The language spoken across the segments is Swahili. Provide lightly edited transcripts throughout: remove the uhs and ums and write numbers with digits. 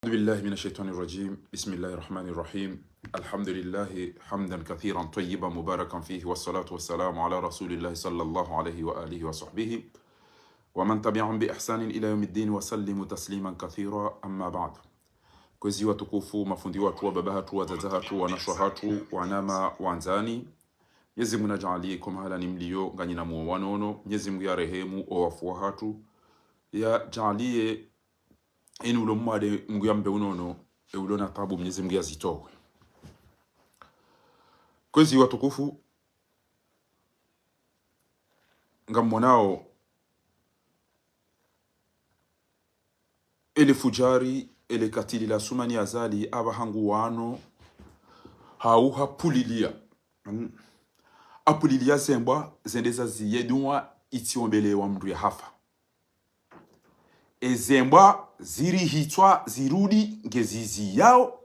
أعوذ بالله من الشيطان الرجيم. بسم الله الرحمن الرحيم. الحمد لله حمدا كثيرا طيبا مباركا فيه، والصلاة والسلام على رسول الله صلى الله عليه وآله وصحبه ومن تبعهم بإحسان إلى يوم الدين وسلم تسليما كثيرا. أما بعد. Kwezi watukufu, mafundi watu wa baba hatu, wazazi hatu, wanashwa hatu, wanama wanzani, Mwenyezi Mungu ajalie kwa mahala ni mlio nganyina muwanono. Mwenyezi Mungu ya rehemu o wafuwa hatu, ya jalie inu ulo mwade Mungu ya mbe unono ulona tabu. Mwenyezi Mungu ya zitowe. Kwezi watukufu, ngamonao ele fujari ele katili la sumani azali aba hangu wano hauha pulilia apulilia zembwa zendeza ziyedunwa itiombele wa mdu ya hafa ezembwa ziri hitwa zirudi ngezizi yao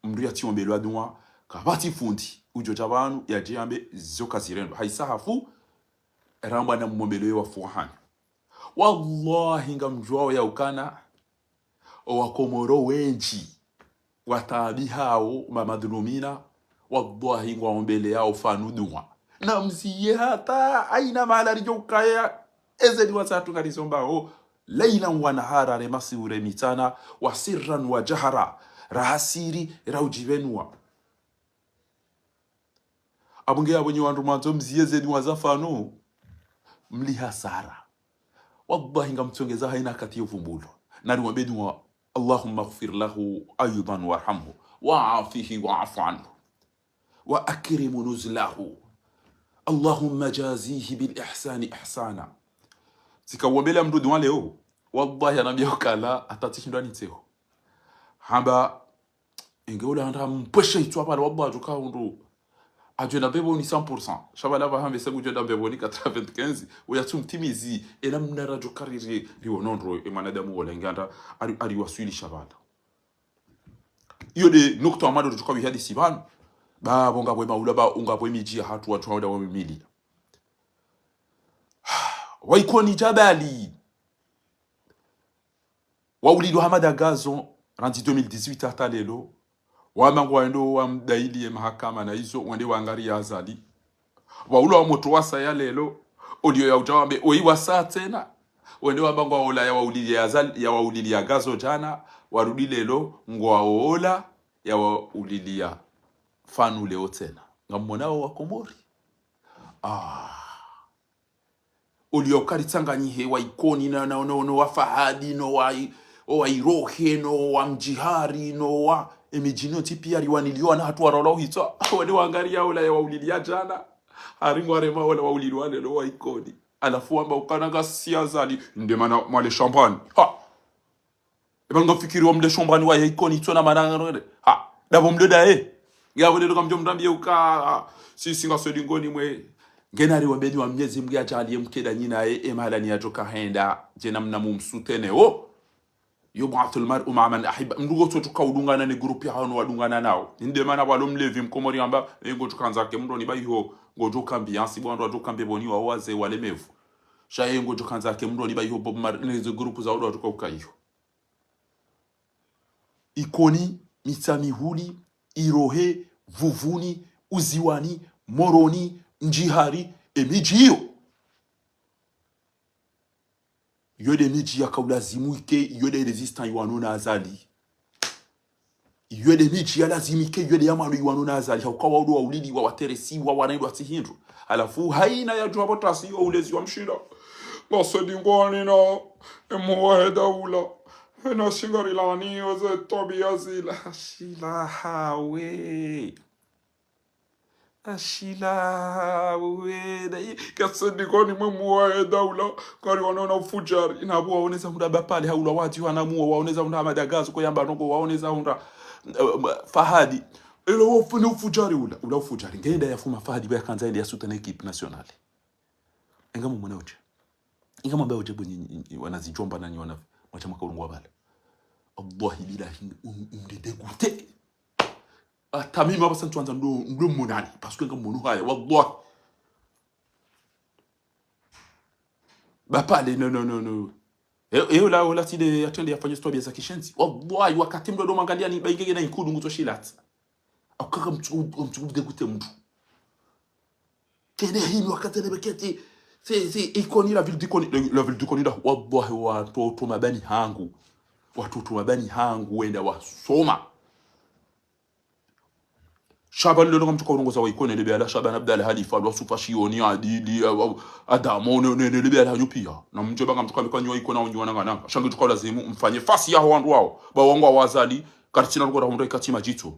mdu ya tiombele wa dunwa kabati fundi ujo jabanu ya jiambe zoka zirendo haisa hafu ramba na mmombele wa fuhani. Wallahi ngamjwao ya ukana wakomoro wenji watabi hao mamadhulumina, wallahi ngwaombele yao fanuduma na mziye hata aina malari jokaya ezedi wasatu karisomba ho laylan wa nahara remasure mitana wa sirran wa jahara rahasiri raujivenwa abunge abonye wandu manzo mziye zedi wazafano mli hasara. Wallahi ngamtsongeza haina kati yovumbulo nari wabedwa Allahumma ighfir lahu aydan warhamhu wa'afihi wa'fu anhu wa akrim nuzlahu Allahumma jazihi bil ihsani ihsana. Sikawambele mdu dua leo wallahi anambia kala atatishindwa niteo hamba ingeola anda mpesha itwa pale wallahi tukaundu ajenda bebo ni 100% shabala ba hambe sebu jenda bebo ni 95 uyatumtimizi ela mnara jokariri riwonondro emanadamu wala nganda ari waswili shabala iyo de nokto amado tukawi hadi sibanu ba bonga bwe maula ba unga bwe miji hatu watu hawada wa mili waikoni jabali waulidu hamada gazo randi 2018 hata lelo wamangu ndo wa mdaili ya mahakama na hizo wende wangari ya azali waula wa moto wasa ya lelo olio ya ujawambe oiwa saa tena wende wamangu wa ola ya waulili ya azali ya waulili ya gazo jana warudi lelo ngwa ola ya waulili ya fanu leo tena ngamonao wa Komori olio karitanga nyihe wa ikoni na wa Fahadi no wa Irohe no wa Mjihari no wa emijinio tipi aliwaniliwa na hatu warolo hito wende wangari ya ola ya waulili ya jana haringu arema ola waulili wale lo wa ikoni alafu wamba ukanaga siazali ndemana mwale champagne eba nga fikiri wa mle champagne wa ya ikoni ito na mananga dabo mle dae ya wale loka mjo mdambie uka sisi nga sodingoni mwe genari wa mbedi wa Mwenyezi Mungu ajalie mkeda nyina emala ni ajoka henda jena mnamu msutene yubathul mar'u ma'a man ahibba mrugo totuka udungana ni group ya hano wadungana nao inde mana balo mlevi mkomori amba ngo tukanzake mndo ni bayiho ngojoka ambiance bwando ajoka mbeboni wa waze walemevu shaye ngo tukanzake mndo ni bayiho bob mar nezo group za odo atoka ukayiho ikoni mitami huli Irohe Vuvuni Uziwani Moroni Njihari emijio yode miji ya kaulazimuike yode resistant iwanona azali yode miji ya lazimike yode yamanu iwanona azali haukawa udu wa ulili wa wateresi wa wanaidu wa tihindu alafu haina ya juhabotasi wa ulezi wa mshida basedi ngwani na emuwaheda ula ena singari lani waze tobi azila ashila hawe kasedi koni mwemuwa daula kari wanona ufujari inabu waoneza hunda bapali haula wati wanamuwa waoneza hunda madagazo kwa yamba nongo waoneza hunda Fahadi ilo wafuni ufujari ula ufujari ngenda ya fuma Fahadi baya kanza ili ya suta na ekipi nationale engamu mwana uche engamu mbaya uche bunyi wanazijomba na nyi wacha makarungu wabala Allahi bilahi umdedegute tamima basa ntuanza ndo munani parce que ngamu haya wallahi bapale no la tide atende yafanye story za kishenzi wallahi wakati mdo mangalia ni baingege na inkudu nguto shilat akaka mtu gute mtu kene hini wakati ne beketi c'est ikoni la ville du Koni da wallahi watoto mabani hangu watoto mabani hangu wenda wasoma Shaban le ngam tukorongoza wa ikoni le ala Shaban Abdal Halifa wa Sufashioni Adili Adamo ne le ala nyupia na mjeba ngam tukamika nywa ikona unywana ngana shangi tukola zimu mfanye fasi ya wandu wao ba wangu wazali kartina rukora hundo ikatima jito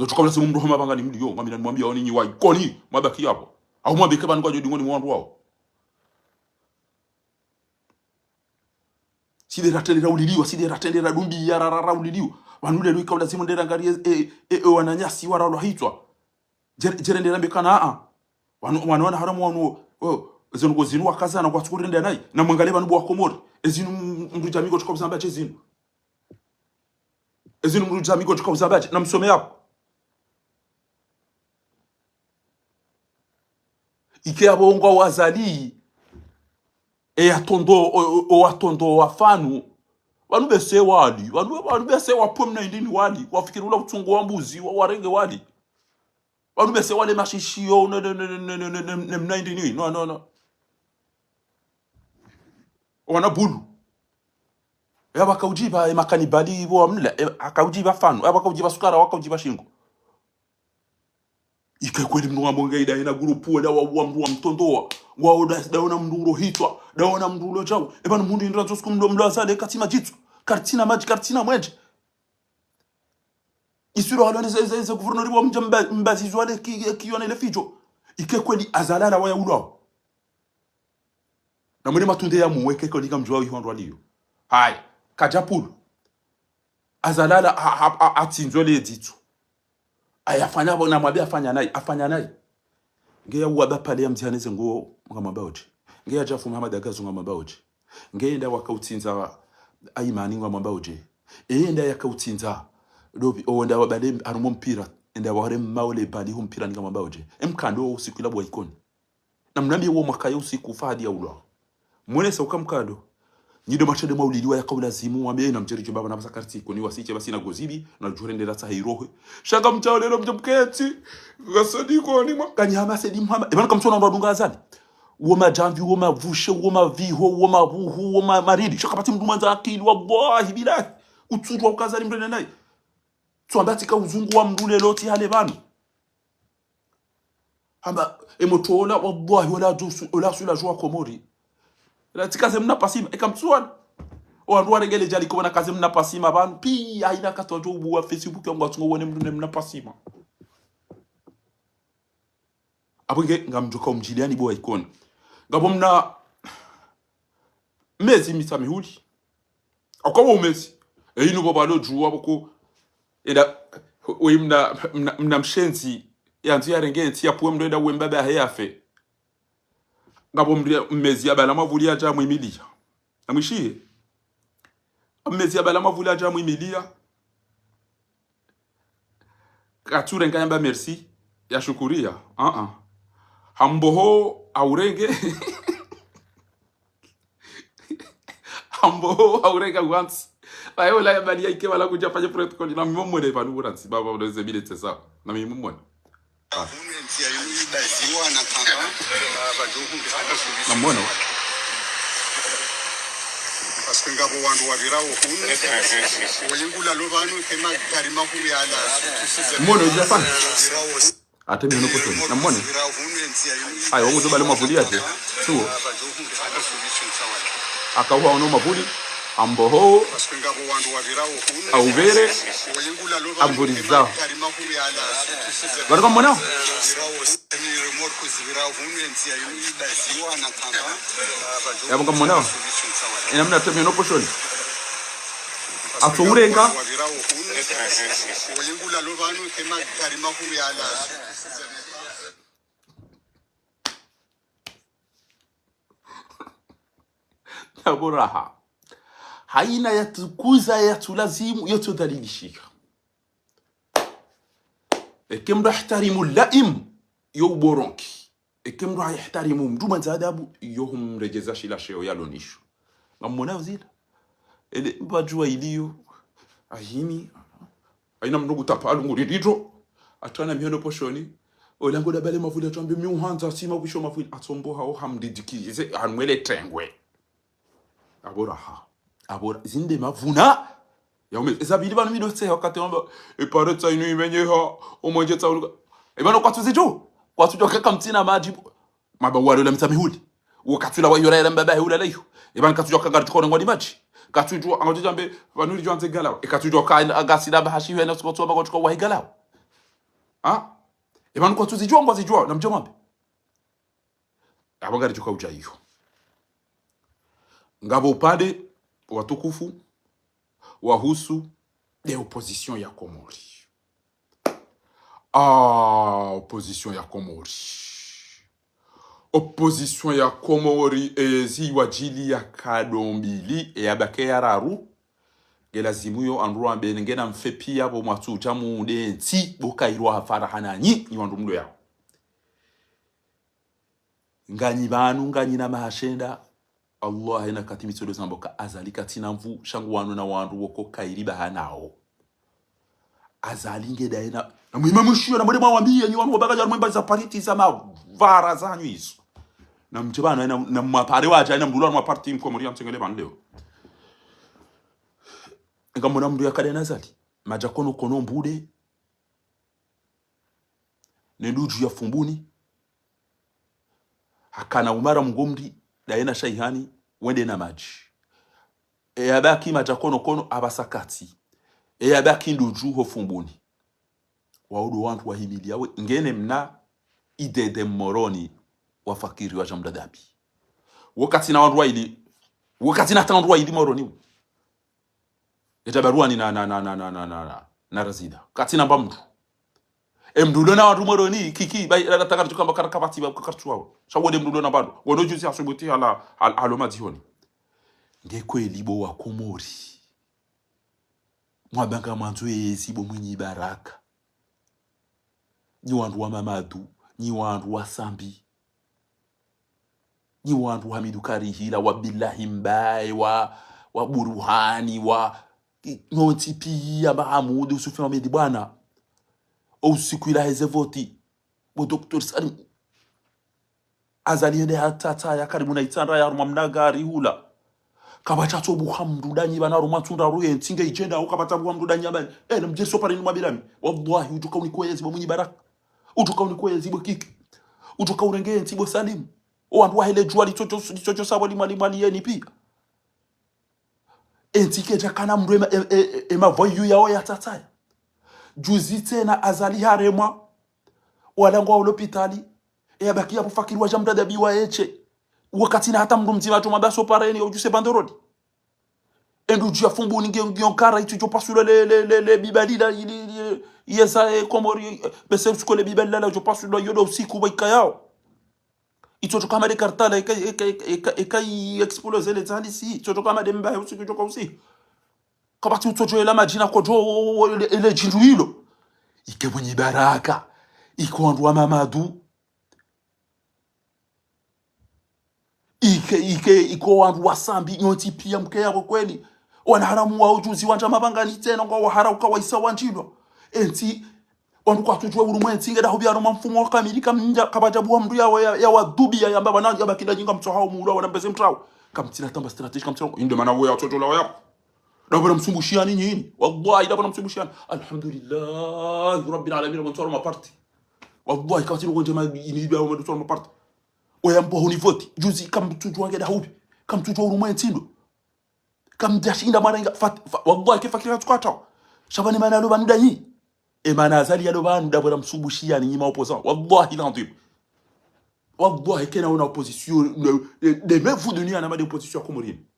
tukola zimu mdo mabanga ni mlio ngami namwambia oni nyi wa ikoni mabaki hapo au mwambike banu kwa jodi ngoni wandu wao side ratendera uliliwa side ratendera dumbi ya rarara uliliwa wanule lui kaula zimu ndera ngarie wananyasi waralo hitwa jerendera mbekana wanaona haramu wanu zinu zinu wakazana kwa tukurende nayi na mwangale banu bwa komori ezinu mru jamigo tukobzamba chezinu ezinu mru jamigo tukobzamba na msome yapo ike abongo wazali atondo wafanu wanu bese wali wanu bese wapomna indini wali wafikirula utungo wa mbuzi warenge wali wanu bese wale mashishio ne indini no wana bulu yabakaujiba makanibali bo amla akaujiba fanu yabakaujiba sukara wakaujiba shingo ike kweli mndu ngambonga ida ina grupu wala wa mndu wa mtondoa wao daona mndu hitwa daona mndu jao ebana mndu indra tosku mndu asale katima jitu kartina maji kartina mweje isuro halone ze guvernori wa mjamba mbazi zwale kiona ile fijo ike kweli azalala wa yaulao na mwene matunde ya muweke ko liga mjwa yihondo aliyo hai kajapulu azalala atinzole ditu ayafanya bona mwabia afanya naye ngeya uwaba pale ya mtihaneze nguo ngamabauti ngeya jafu Muhammad agazu ngamabauti ngenda wakautinza ayimani ngamabauti enda yakautinza dobi onda wabale arumo mpira enda wahare maule bali hu mpira ngamabauti emkando usiku ilabo ikoni na mnambi wo mwaka usiku fadi ya ulwa mwene sauka mkando nyido machade mauliliwa ya kaula zimu wambe na mjeri jumba na basakarti koni wasiche basi na gozibi na jurende la sahirohe shaka mtaole no mjamketi gasadi koni mwakanyama sedi Muhammad ebana kamtona ndo dunga azali woma jamvi woma vushe woma viho woma buhu woma maridi shaka pati mdumanza akili wallahi bilahi utsurwa ukazali mrene naye tuambati ka uzungu wa mdule loti hale banu hamba emotola wallahi wala sula jua komori la tikaze mna pasima ekamtsuana wandu warengele jali kubona kaze mna pasima banu pi aina katojo ubu Facebook yangu atungo wone mndu mna pasima abonge ngamjuka umjiliani bo ikona ngabo mna mezi misamihuli akwa umezi eyinu bobalo juwa boko eda we mna mshenzi yanzu yarengele tia puwe mdo eda wembaba heyafe ngabo mmezi abala mavuli aja mwimilia amwishie mmezi abala mavuli aja mwimilia kature ngayamba merci ya shukuria hamboho aurenge hamboho aurenge once bayo la balia ike wala kuja fanya protocol na mimomo ne panu buransi baba ndo zebile tesa na mimomo namona ngabo wandu wavirawo hunu oyingula lobanu kema karima kubiyala mbona uzafana ate bino kuto namona ayo wangu zobale mavuli ate suo akawa ono mavuli amboho ngabo wandu wavirawo hunu auvere oyingula lobanu amburiza karima kubiyala baraka mbona ya bonga mbona ina mna teme no poshoni aturenga oyingula lobanu kema karima kubiyala taburaha haina yatukuza yatulazimu yatudhalilishika ekemra ihtarimu laim yoboronki ekemra ihtarimu mduma zadabu yohum rejeza shila sheo yalonisho ngamona uzila ele mbajua iliyo ahini aina mndugu tapalu nguridito atana miono poshoni olango da bale mavule tambe mi uhanza sima bisho mavule atombo hao hamdidikize hanwele tengwe abora zinde mavuna ya ume zabili banu mido tse wakati wamba ipareta inu imenye ha omonje tsauluka ibano kwatuzo kaka mtina maji mabawari la mtamihuli wakati la wayora la mbaba hula leyo ibano katuzo kaka tukona ngwadi maji katuzo angoje jambe banuli jwanze galaw katuzo ka agasida bahashi hena skoto ba gotuko wa galaw ha ibano kwatuzo ngwazijwa na mjomambe abagari tuka ujayo ngabo upande watukufu wahusu de opposition ya Komori. Opposition ya Komori. Opposition ya Komori ezi wajili ya kadombili e abake ya raru gelazimuyo andru ambe ngena mfepia bo mwatu jamu de nti boka irwa hafara hananyi ni wandu mdo yao. Nganyi banu nganyi na mahashenda Allah ina katimi tsodo zamboka azali katina mvu shangu wanu na wandu woko kairiba hanao azali ngeda ina na muhima mushio na mwede mwambie nyi wanu wabagaja mwemba za pariti za mavara zanyu hizo na mchebana na mwapare wacha ina mdulwa mwa parti mkomori ya mtengele ban leo ngamona mdu ya kadena zali majakono kono mbude nenduju ya fumbuni hakana umara mgomri daena shaihani wende na maji abaki majakono kono abasakati abaki nduju ho fumbuni waudu wantu wahimili yawe ngene mna idede moroni wafakiri wa jamda dabi wakati na wantu waili wakati na tandu waili moroni etabaruani na razida kati na mbamdu mdulo na wantu moroni kiki bai la takar tukamba karakabati ba kartuwa shawode mdulo na bado wono juzi asubuti ala aloma dihoni ngekwe libo wa Komori mwabanga manzo yesibo mwinyi baraka ni wantu wa Mamadu ni wantu wa Sambi ni wantu Hamidu Karihila wa Billahi Mbaye wa Buruhani wa Nontipi ya Mahamudu Usufi Mamedi bwana usiku ila hezevoti bo Dr. Salim azali hende hatata ya karibu na itandra ya rumamnagari hula kabacha to buhamdu danyi bana rumatunda ruye ntinga ijenda ukabata buhamdu danyi bana na mjeso pale ni mabilami wallahi utuka unikwezi bo munyi baraka utuka unikwezi bo kiki utuka urengeye ntibo Salim wantu wahele jwa lichocho sabo limali yeni pia entike jakana mdu ema voyu yao ya tataya juzi tena azali harema walangwa ulopitali abaki hapo fakiri wa jamda dabi wa eche wakati na hata mdu mzima to mabaso pareni ujuse bandorodi endu ya fumbu ngiyonkara itujo pasula le bibalila ili yesa Komori bese skole bibalila la jo pasula yodo usiku baika yao itoto kama de kartala ekai explose le zalisi itoto kama de mbaye usiku joka usiku kabati utojo la majina kojo ele jindu hilo ike mwenye baraka iko wandu wa Mamadu iko wandu wa Sambi nyoti pia mke yako kweli wanaharamu wa ujuzi wanja mabangani tena ngo waharauka waisa wanjilo enti wandu kwa tujwe urumwenzi ngeda hobyaro mfumo wa kamilika mnja kabajabu wa mndu ya wadubi ya yamba bana yabakida jinga mtsohao muula wana mbeze mtrao kamtina tamba strategic kamtsohao inde mana wo ya toto la wa dabara msumbushia nini wallahi dabara msumbushia alhamdulillah rabbil alamin wa nsoro maparti wallahi kawatiro gonje ma inibia wa nsoro maparti oyambo hunivoti juzi kamtujwa ngeda hubi kamtujwa urumwenzi ndo kamjashinda marenga wallahi kifakira tukata shabani mana lo banda yi emana azali ya lo banda dabara msumbushia ni ma opposant wallahi l'antib wallahi kena una opposition de même vous donner en ma opposition komorienne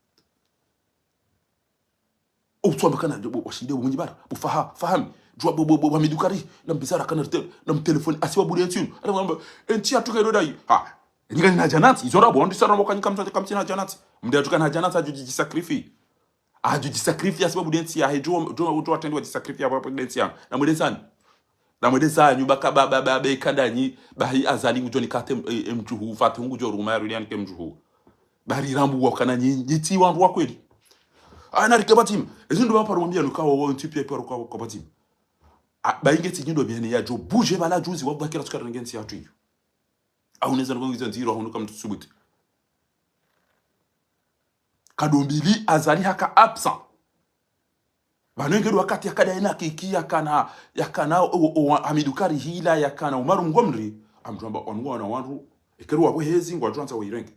utwa makana washinde munyi bara faham jwa bo Hamidu Kari na mbizara kana na telefoni asiwa buri ntinu atamamba enti atuka rodai ngani na janati izora bondi sara mokani kamtina janati mndi atuka na janati ajuji sacrifice asiwa buri enti ya hejo jo atendwa sacrifice hapo denti ya na mwedesa nyuba kaba be kadanyi bahi azali mujoni kate mjuhu fatu ngujo ruma yari yanke mjuhu bari rambu wakana nyiti wandu wa kweli ana rikabatim ezindo ba paromambia nukawo wo ntipia kwa kwa batim bainge tigindo biene ya jo bouger bala juzi wa bakira tukara ngensi ya tuyo au neza ngo nziro hunuka mtusubuti kadombili azali haka absent banengero wakati yakada ina kiki yakana amidukari hila yakana umaru ngomri amjamba onwana wandu ekeru wabo hezi ngo atwanza wirenge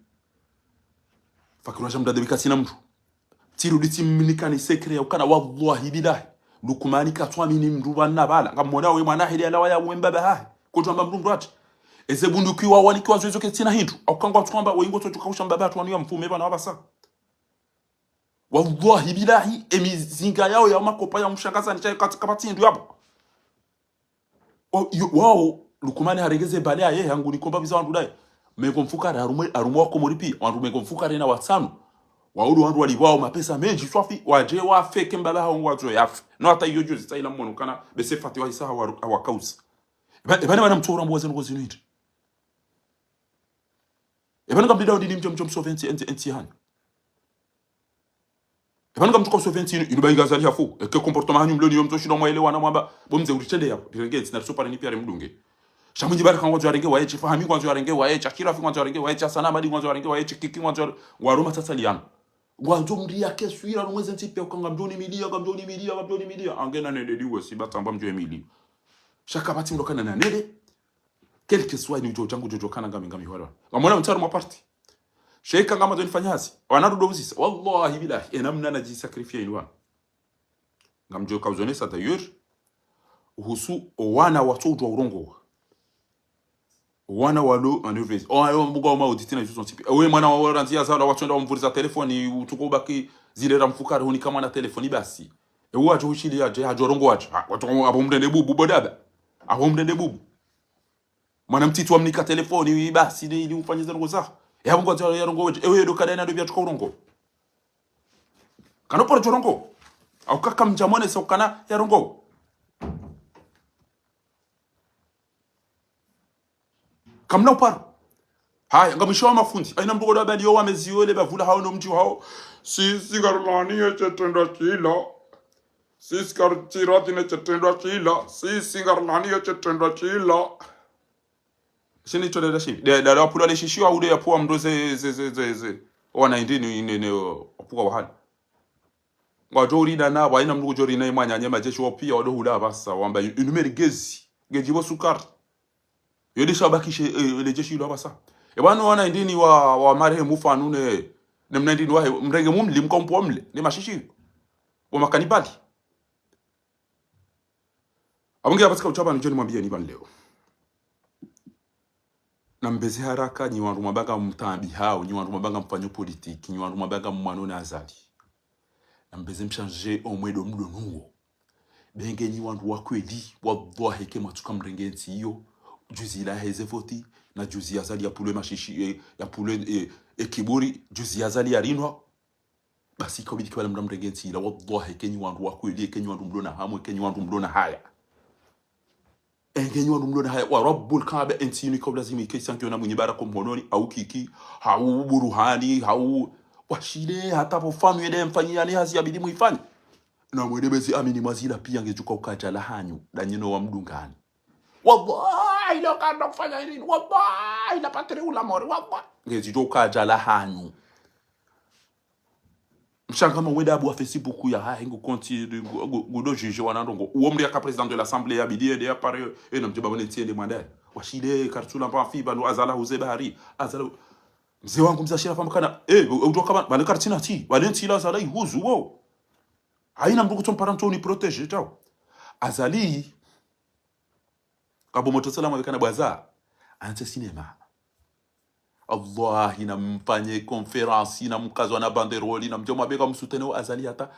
fakirwa jamda debika sina mtu tiruditi minikani sekre ukana wallahi billahi lukumani katwamini mruba nabala ngamona we mwana hili ala ya wembaba ha kutwamba mrundu ati eze bunduki wa wani kwa zozo ketina hindu akangwa twamba we ngoto tukausha mbaba twani ya mfume bana wabasa wallahi billahi emizinga yao ya makopa ya mshangaza nichaye katika patindu hapo wao lukumani haregeze balea yeye yangu nikomba biza wandu dai meko mfukara arumu wako moripi wandu meko mfukara na watano waulu wandu walibao mapesa menji swafi waje wa fake mbaba hao wazo yafu no hata hiyo juzi tsaila mwono kana bese fati wa isa wa kausa bana mtora mboze ngo ziniti bana kabida ndi mjom so 20 enti hani bana kamtuko so 20 inubainga zali hafu ke comportement hanyu mloni yo mtoshino mwaelewa na mwamba bomze uritende ya direngezi na super ni pia mdunge shamunji baraka ngwanzo arenge wa echi fahami ngwanzo arenge wa echi akira fi ngwanzo arenge wa echi sana madi ngwanzo arenge wa echi kiki ngwanzo waruma tata liano ngwanzo mria keswira nomweze ntipe ukanga mjoni milia angena nede diwe si batamba mjo emili shaka bati ndokana na nede quelque soit ni jojo kana ngami hwara ngamona mtaro mwa party sheika ngama zo nifanyazi wanarudo buzisa wallahi billahi enamna najisacrifier inwa ngamjo kauzonesa d'ailleurs husu wana watoto wa urongo wana walo anuvezi ayo mbuga ma auditina yuzo tipi we mwana wa waranzia zala watunda wamvuriza telefoni utukobaki zile ramfukara huni kama na telefoni basi waje ushili yaje hajorongo waje watu abo mndende bubu bodaba abo mndende bubu mwana mtitu amnika telefoni basi ili ufanye zango za yabo ngo ya rongo waje ewe do kadena do byatuka urongo kanopora jorongo au kaka mjamone sokana ya rongo kamna uparo haya ngamishowa mafundi aina mbugo da bali yo wameziole bavula hao no mji hao si garlani yetendo chila si skartirati ne chetendo chila si garlani yetendo chila sini tole da shi da da pula le shishiwa ude ya poa mdoze wana indini ne opuka wahali ngajori da na aina mbugo jori na imanya nyama jeshi opia odo hula basa wamba inumeri gejibo sukari yodi shabakishe lejeshi lo basa ebana wana indini wa marehemu fanu ne mnandini wa mrenge mumli mkompo mle ni mashishi wa makanibali abunge abatika uchaba njoni mwambie ni ban leo na mbeze haraka ni wandu mabanga mtambi hao ni wandu mabanga mfanyo politiki ni wandu mabanga mwanone azali na mbeze mchanje omwedo mdo nuo benge ni wandu wakweli wallahi kema tuka mrengenzi hiyo juzi la heze voti na juzi azali ya pulwe mashishi ya pulwe kiburi juzi azali ya rinwa basi kwa bidi kwa mrengenzi la wallahi kenyi wandu wakweli kenyi wandu mdona hamwe kenyi wandu mdona haya engenyi wandu mdona haya wa rabbul kaaba entini kwa lazima ikisankiyo na mwenye barako mhononi au kiki hau buruhani hau washile hata pofamu yede mfanyi yani hazi ya bidi muifanya na mwedebezi amini mazila pia ngejuka ukajala hanyu danyino wa mdungani wallahi lo kanda kufanya hili wallahi la patri ula mori wallahi ngezijo kajala hanyu mshangama weda abu wa Facebook ya ha ngo konti godo juge wanandongo uomri aka president de l'assemblée ya bidie de apare na mjeba bone tiende mwanda washile kartula mpa fiba no azala uze bahari azala mzee wangu mzashira fama kana utoka bale kartina ti bale ntila azala ihuzu wo haina mbugo tomparanto ni protege tao azali kabo motosala mwekana bwaza ante cinema Allah ina mfanye conference na mkazo na banderoli na mjoma bega msutene azali hata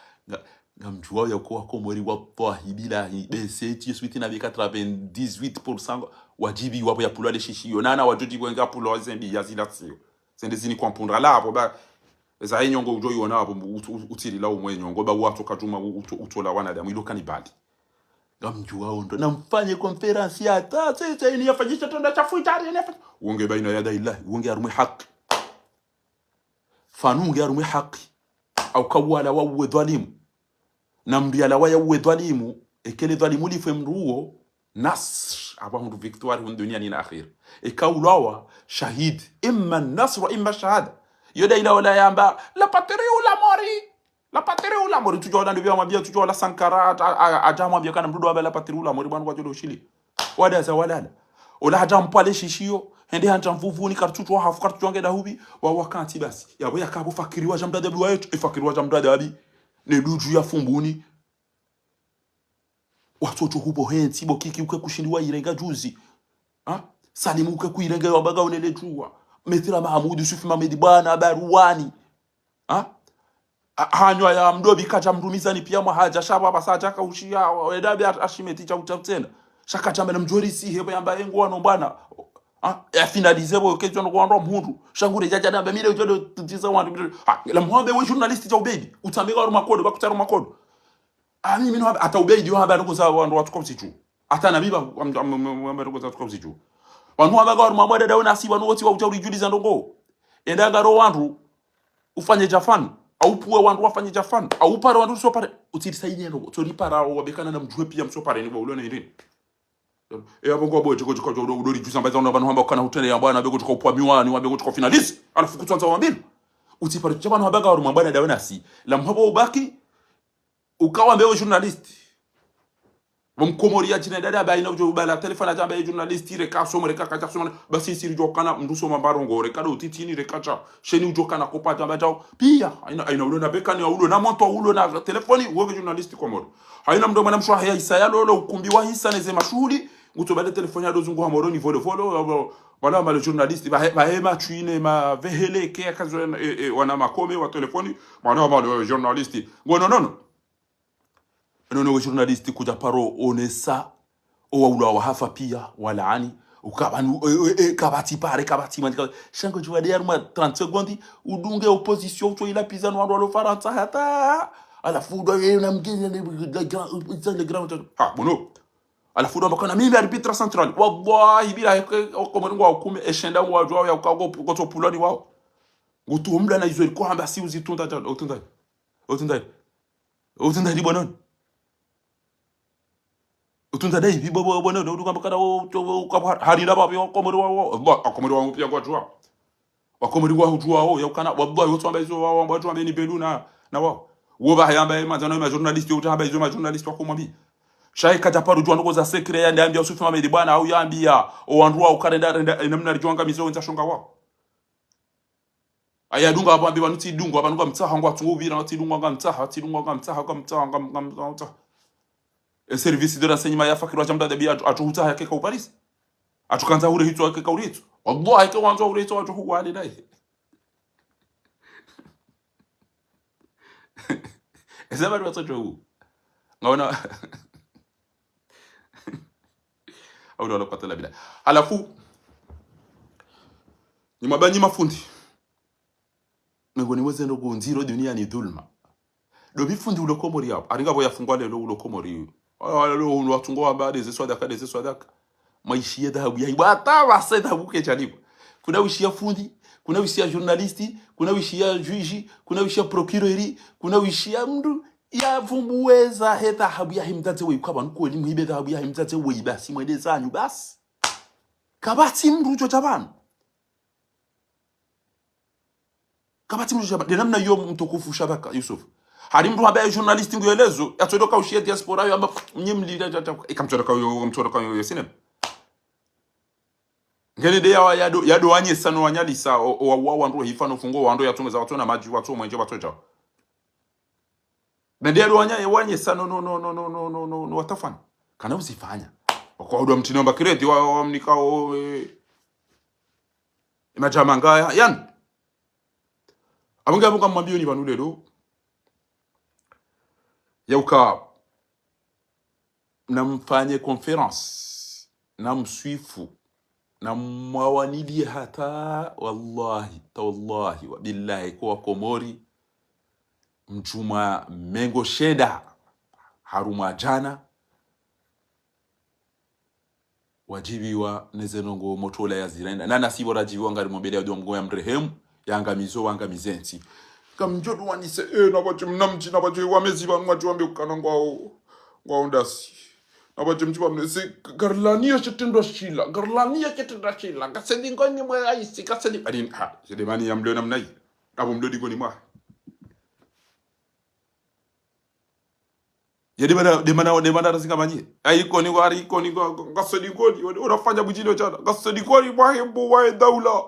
ngamjua yako wako mweri wallahi bilahi beseti suite na 98% wajibi wapo ya pulwa le shishiyo nana wajoji wenga pulwa zembi yazilatio sende zini kompondra la abo ba za nyongo ujoyi wana abo utili la umwe nyongo ba watu kajuma utola wana damu ilo kanibali ngamjua ondo na mfanye conference hata sasa ini yafanyisha tonda chafuitari ne unge baina ya daillah unge arumwe haki fanu unge arumwe haki au kawala wa uwe dhalimu na mbiala wa ya uwe dhalimu ekele dhalimu life mruo nasr aba hundu victoire hun duniani na akhir ekawlawa shahid imma nasr wa imma shahada yoda ila wala yamba la patrie ou la mort, la patrie ou la mort. Tu vois dans le vieux mabia tu vois la Sankara ajamwa bia kana mdudu la patrie ou la mort bwana kwa jolo shili wada za walala ola hajam pale shishio hende hajam vuvuni kartutu wa hafu kartutu ngeda hubi wa wakanti basi yabo yakabo fakiri wa jamda debu wetu fakiri wa jamda dabi ne duju ya fumbuni watoto hubo henti bo kiki uke kushindiwa irenga juzi ha salimu uke kuirenga wabaga onele juwa Methila Mahamudu Sufi Mamedi bwana baruani ha hanywa ya mdobi kaja mrumizani pia mwahaja shaba basaja kaushia edabi ashimeti cha utafutena shaka chamba na mjori si hebo yamba yengo wano bwana ya finalize bo kejo no kwando mhundu shangure jaja damba mire ujodo tutiza wandu la mhombe we journalist cha ubedi utambika ro makodo bakutara makodo mimi no ata ubedi yo hamba ngoza wandu watu komsichu ata na biba wamba ngoza watu komsichu wantu abaga ro mabada dawo nasi wanu woti wa utauri juliza ndongo endaga ro wandu ufanye jafan au puwe wandu wafanye jafan au para wandu so pare utirisaidie ndongo tori para wabekana na mjwe pia mso pare ni bo ulona ndini abongo boje ko udori jusa mbaza ndo bantu hamba kana hotele ya bwana bego tukopwa miwani wabego tuko finalist alafu kutwanza wambili utipare chabana abaga ro mabada dawo nasi la mhabo ubaki ukawa mbeo journalist Komori chine dada ba ina ujo bala telefona jamba journalist ire ka somore ka kacha somore basi siri jo kana mnduso mambarongo re kado titini re kacha sheni ujo kana kopa jamba jao pia aina ulo na bekani ulo na monto ulo na telefoni wewe journalist komoro haina mdo mwana mshwa haya isa lolo ukumbi wa hisa neze mashuhuli utobale telefoni ado zungu hamoro ni volo wala ma journalist ba hema tuine ma vehele ke akazo wana makome wa telefoni mwana ma journalist no nono journalist kuja paro onesa o wala wa hafa pia walaani ukabanu kabati pare kabati mali shango jwa der ma 30 secondes udunge opposition to ila pizza no ndo faransa hata ala fudo na mgeni le grand bono ala fudo bakana mimi arbitre central wallahi bila ko mo ngo akume eshenda ngo jwa ya ukago ko pulani wao ngutumla na izo ko hamba si uzitunda otunda di bonon utunda dai bibo bono ndo kambakana o harira babi komori wa pia kwa jua wakomori wa jua o yakana wallahi utamba izo wa watu ambeni beluna na wao woba hayamba manzano ma journalist utamba izo ma journalist wakomwambi shai kaja paru jua ndo za secret ya ndiambia Sufi Mamedi bwana au yambia o wandu ukarenda namna rijwanga mizo nza shonga wao ayadunga abambi banuti dunga abanuga mtsaha ngo atungubira ngati dunga mtsaha kwa service de renseignement ya fakiri wa jamda de bia atuhuta yake kwa Paris atukanza ure hitu yake kwa uritu wallahi kwa wanzo ure hitu watu huwa hali dai ezaba watu jogu ngaona au ndo lokatela bila alafu ni mabanyi mafundi ngoni weze ndo gonziro dunia ni dhulma do bifundi ulokomori hapo aringa boya fungwa lelo ulokomori lelo watungo habari zeswadaka maishia dhahabu ya ibata wase dhahabu ke janibu kuna wishia fundi kuna wishia journalisti kuna wishia juiji kuna wishia procureur kuna wishia mdu ya vumbuweza he dhahabu ya himtate we kwa banko elimu hibe dhahabu ya himtate we basi mwende zanyu basi kabati mdu cho tabana kabati mdu jabana namna yo mtukufu Shabaka Yusuf hari mtu ambaye journalist ngoelezo atodoka ushia diaspora yo amba mnyimli ikamtodoka yo sinema ngene de yado wanye sano wanyalisa o wandu hifano fungo wandu yatumeza watu na maji watu mwenje watu jao na de wanye sano no watafanya kana usifanya kwa ndo mtinomba kireti wa mnikao imajama ngaya yan abunga mwambio ni banule do yauka namfanye conference namswifu namwawanili hata wallahi tawallahi wa billahi kwa Komori mchuma mengo sheda haruma jana wajibiwa nezenongo motola ya zirenda nana sibora jibiwa ngari mombele ya mgo ya mrehemu yanga mizo wanga mizenti kamjodo wanise nabache mnamji nabache wamezi banu wajwambe ukana ngwao ndasi nabache mji banu se garlania chetendo shila gasedi ngoni mwa aisi gasedi adin ha jede mani yamlo namnai abo mdodi goni mwa yedi bana de mana rasinga manye ayiko ni wari iko ni gasedi goli unafanya bujilo chana gasedi goli mwa hembo wa daula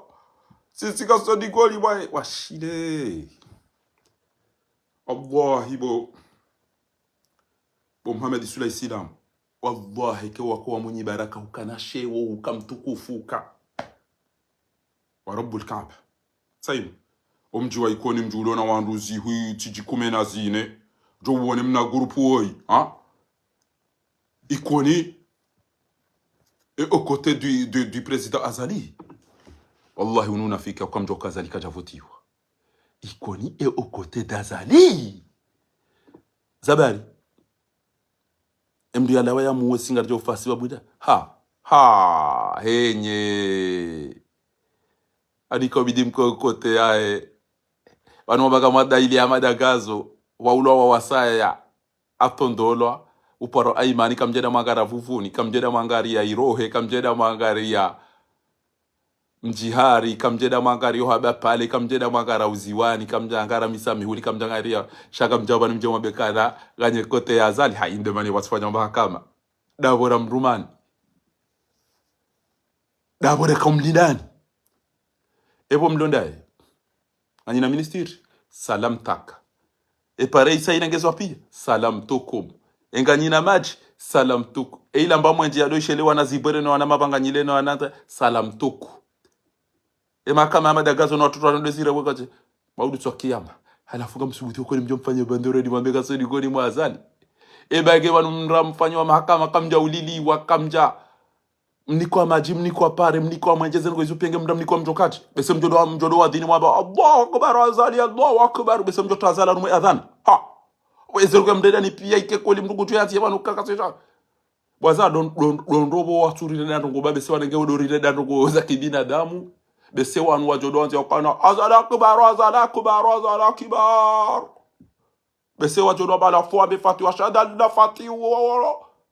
sisi gasedi goli mwa washide wallahi bo Muhammad Sulay Silam wallahi kwa mwenye baraka ukana shewo ukamtukufuka wa rabbul kaaba sayim omji wa ikoni mjulo na wanduzi hui tijikume na zine jo wone mna grupu oi ha ikoni et aux côtés du président Azali wallahi ununafika kwa mjoka Azali kajavotiwa ikoni et aux côtés d'Azali zabari emdu yalawa ya muwe singa rjo fasi babuda ha henye adiko bidimko kote yae wanu baga mada ili amadagazo waulwa wa wasaya atondolwa uparo aimani kamjeda mangara vuvuni kamjeda mangari ya irohe kamjeda mangari ya mjihari kamjeda mangari yo haba pale kamjeda mangara uziwani kamjeda mangara misami huli kamjeda mangari ya shaka mjaba mjoma bekada ganye kote ya Azali hainde mani wasifanya mahakama dabora mrumani dabora kamlidani ebo mlondae anina ministeri salam taka e parei sa inangezwa pia salam tokum enganyina maji salam tuku e ilamba mwenje ya doishelewa na zibere na wanamabanganyile na wanata salam tuku e makama amadagazo na watoto wanadezira wakaje maudu twa kiyama halafu kamsubuti uko ni mjomfanya bandore ni mwambeka sodi goni mwa Azali e bage wanu mramfanya wa mahakama kamja ulili wa kamja mniko maji mniko pare mniko mwenjeze ngo izupenge mdam mniko mjokati bese mjodo wa dini mwamba Allahu akbar Azali Allahu akbar bese mjoto Azali rume adhan ha weze ngo mdeda ni pia ike koli mrugutu yati yabanu kakasesha bwaza don robo waturi ndando ngo babe se wanenge odori ndando ngo za kibinadamu bese wanu wajodo wanze wakana Azali akbar Azali akbar Azali akbar bese wajodo bala fo be fatu ashada fati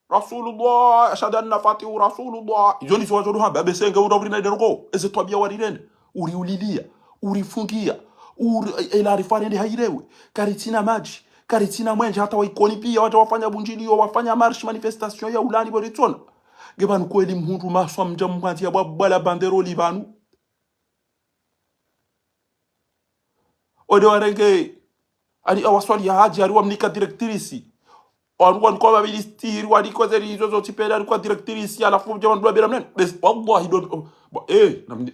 Rasulullah ashhadu anna fatihu Rasulullah joni swa jodo hamba besenge urabirina dergo eze twabia warirende uri ulilia uri fungia uri ila rifarende hairewe karitina maji karitina mwenje hata waikoni pia watu wafanya bunjilio wafanya march manifestation ya ulani boritona gebanu kweli mhundu maswa mjamwanzi ya bwala bandero libanu ode warenge ali awaswali ya haji aliwa mnika directrice on kwa ministeri waliko zerizo zo tipela kwa directrice alafu mjaman dua bela mnen bes wallahi don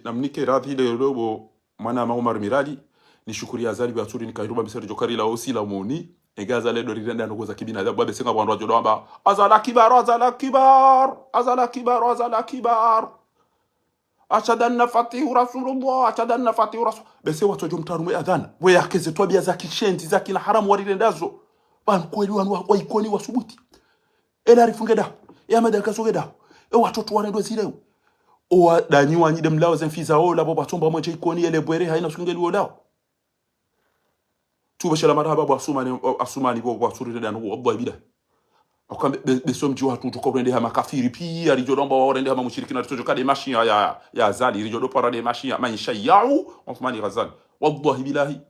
namnike radhi le robo mana Omar Mirali ni shukuri Azali ba turi nikairuba bisari jokari la osi la moni egaza le do rirenda no za kibina da babe senga bwandu jodo amba Azala kibar Azala kibar Azala kibar Azala kibar achadanna fatihu Rasulullah achadanna fatihu Rasul bese watu jomtarume adhana we yakeze twabia za kishendi za kila haramu warirendazo ban kweli wanu waikoni wasubuti ela rifungeda ya madaka sogeda e watoto wanendo zile o danyi wanyi dem lawo zenfiza o labo batomba mwe ikoni ele bwere haina sungeli wo lawo tuba shala marhaba bo asumani bo basuri dano wallahi bila akambe besomji watu tukobrende hama kafiri pia rijodomba waorende hama mushirikina tojoka de machine ya Azali rijodo para de machine maisha yao Othmani Ghazali wallahi billahi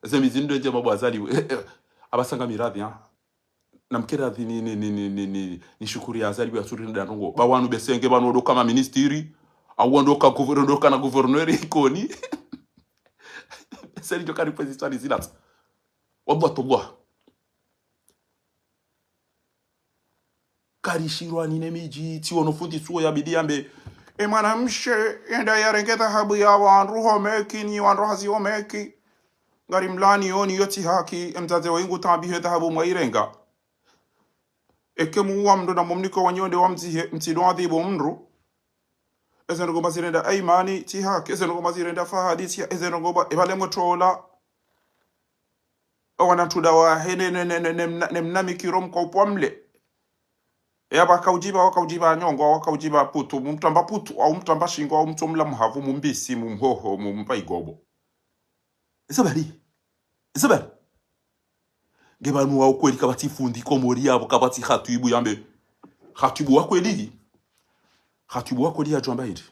zemizindo nje mabo Azali abasanga miradhi namkiradhi ni shukuri ya Azali ya suri ndango bawanu besenge banodo kama ministeri awondoka governor na governor ikoni seri jokari president zilat wallahi karishirwa nemiji tiono fundi suo ya bidiambe e mwanamshe enda yarengeza habu ya wanru homeki ni wanru hazi homeki ngari mlani yoni yoti haki mzaze wengu tabihe dhahabu mwairenga eke muwa mdo na mumniko wanyonde wa mtido adhibu mru ezenogo mazirenda aimani ti haki ezenogo mazirenda fahadi ti ezenogo ebale mtola wana tudawa hene nemnami kirom kwa upomle yaba wakaujiba nyongo wakaujiba putu mumtamba putu au mtamba shingo au mtomla mhavu mumbisi mumhoho mumpa igobo isabari Isabel gebanu wa kweli kabati fundi komori yabo kabati khatibu yambe khatibu wa kweli ajamba hili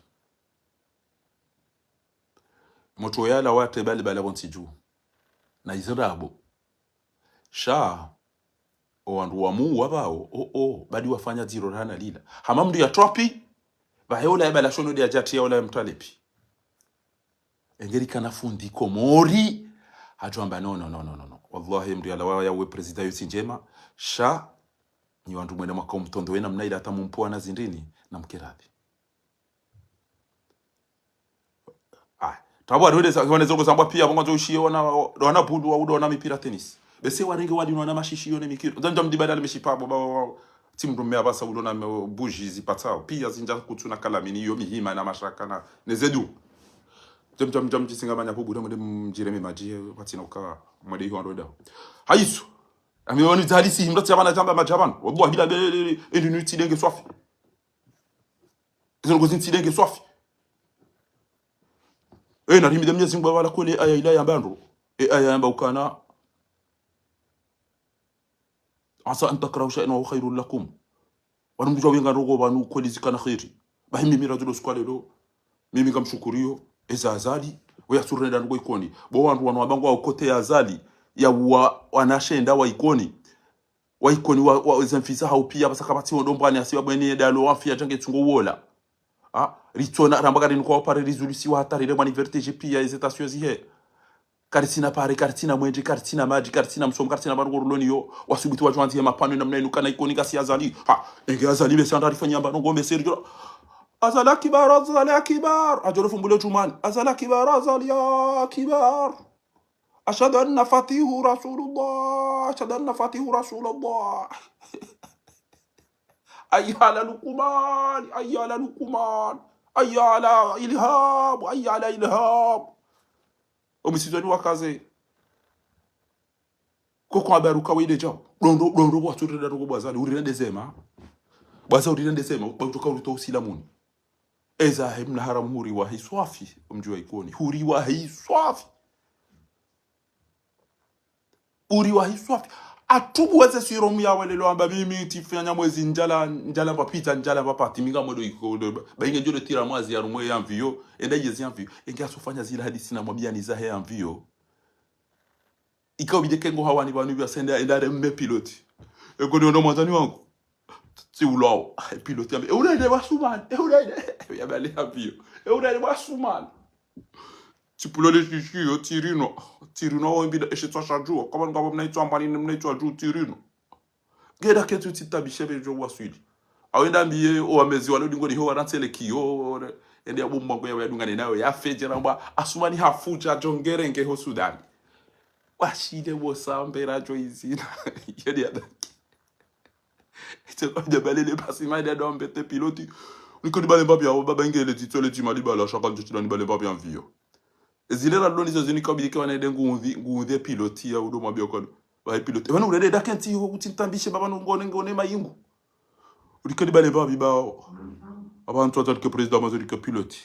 moto yala wate bali bala bontiju na izrabo sha owandu wamu wabao badi wafanya ziro rana lila hamamdu ya tropi baheola ya bala shono dia jati ya ola mtalepi engeri kana fundi komori ajamba no wallahi mri ala wa yawe president yusi njema sha ni wandu mwenda mwaka mtondo wena mnaila hata mumpoa na zindini na mkerabi tabu adwede wanaweza kuzambwa pia bongo ushie wana budu wa wana mipira tennis bese warenge wadi wana mashishi yone mikiro ndio mdibada limeshipa baba timu ndomea basa udona buji zipatao pia zinja kutuna kalamini yo mihima na mashaka na nezedu jam jisingamanya bubu ndo mjireme maji patina ukawa mwede hiyo ndoda haisu amioni talisi himrati abana tamba majaban wallahi bila indi nutidenge swafi izo ngozin tidenge swafi na rimida Mwenyezi Mungu wala kule aya ila yambando aya yamba ukana asa an takrahu shay'an wa khairul lakum wana mjua wenga rogo banu kweli zikana khairi bahimi miradulo skwalelo mimi ngamshukuriyo ezazali oyasurenda ngo ikoni bo wantu wanwabango ukote azali ya wanashenda wa ikoni wa zemfisa haupia basaka bati ndombani asiba bwene dalo wafia jange tungo wola ritona rambagari nko pare resolution hatari le mani vertige pia hesitation zihe kartina pare kartina mwenje kartina maji kartina msom kartina barugoruloni yo wasubitu wajwanzi ya mapano na mnainu kana ikoni kasi azali enge azali besanda rifanya mba ngombe serjo azala kibar ajoro fumbule chumani azala kibar ashhadu anna fatihu rasulullah ayyala lukuman ayyala ilham omisizoni wakaze koko abaruka wide jao dondo kwa turida rogo bazali urinde zema baza urinde zema bautoka uruto usilamuni eza hemna haram huri wa hiswafi umjua ikoni huri wa hiswafi atubu weze siromu ya welelo amba mimi tifanya mwezi njala papita njala papati minga modo ikodo bainge njole tira mwazi ya rumwe ya mvio enda yezi ya mvio enge asofanya zila hadisi na mwabia ni zahe ya mvio ikaw bideke ngo hawani banu bya senda enda me piloti eko ndo mwanzani wangu si ulao piloti ya eurede wasuman ya bale ya mvio eurede wasuman tipulole shishio tirino wembida eshetwa shajua kama ngabo mnaitwa mbani mnaitwa juu tirino geda ketu titabishebe jo waswidi awenda mbiye o amezi walo dingo ho warantele kiyo ende abumba ngo ya dungane nayo ya feje namba asumani hafuja jongere nge ho Sudan washide wo sambera jo izina yedi ada ito kwa balele pasima de dombe te piloti niko dibale mbabya baba ngele titole timali bala shaka njitila ni bale mbabya mvio zilera loni zo zini kabike wana ede nguudhe piloti ya udo mabyo kono ba piloti bana urede dakenti ho kutintambishe baba ngone mayingu urikadi bale babi ba abantu atalike president mazurika piloti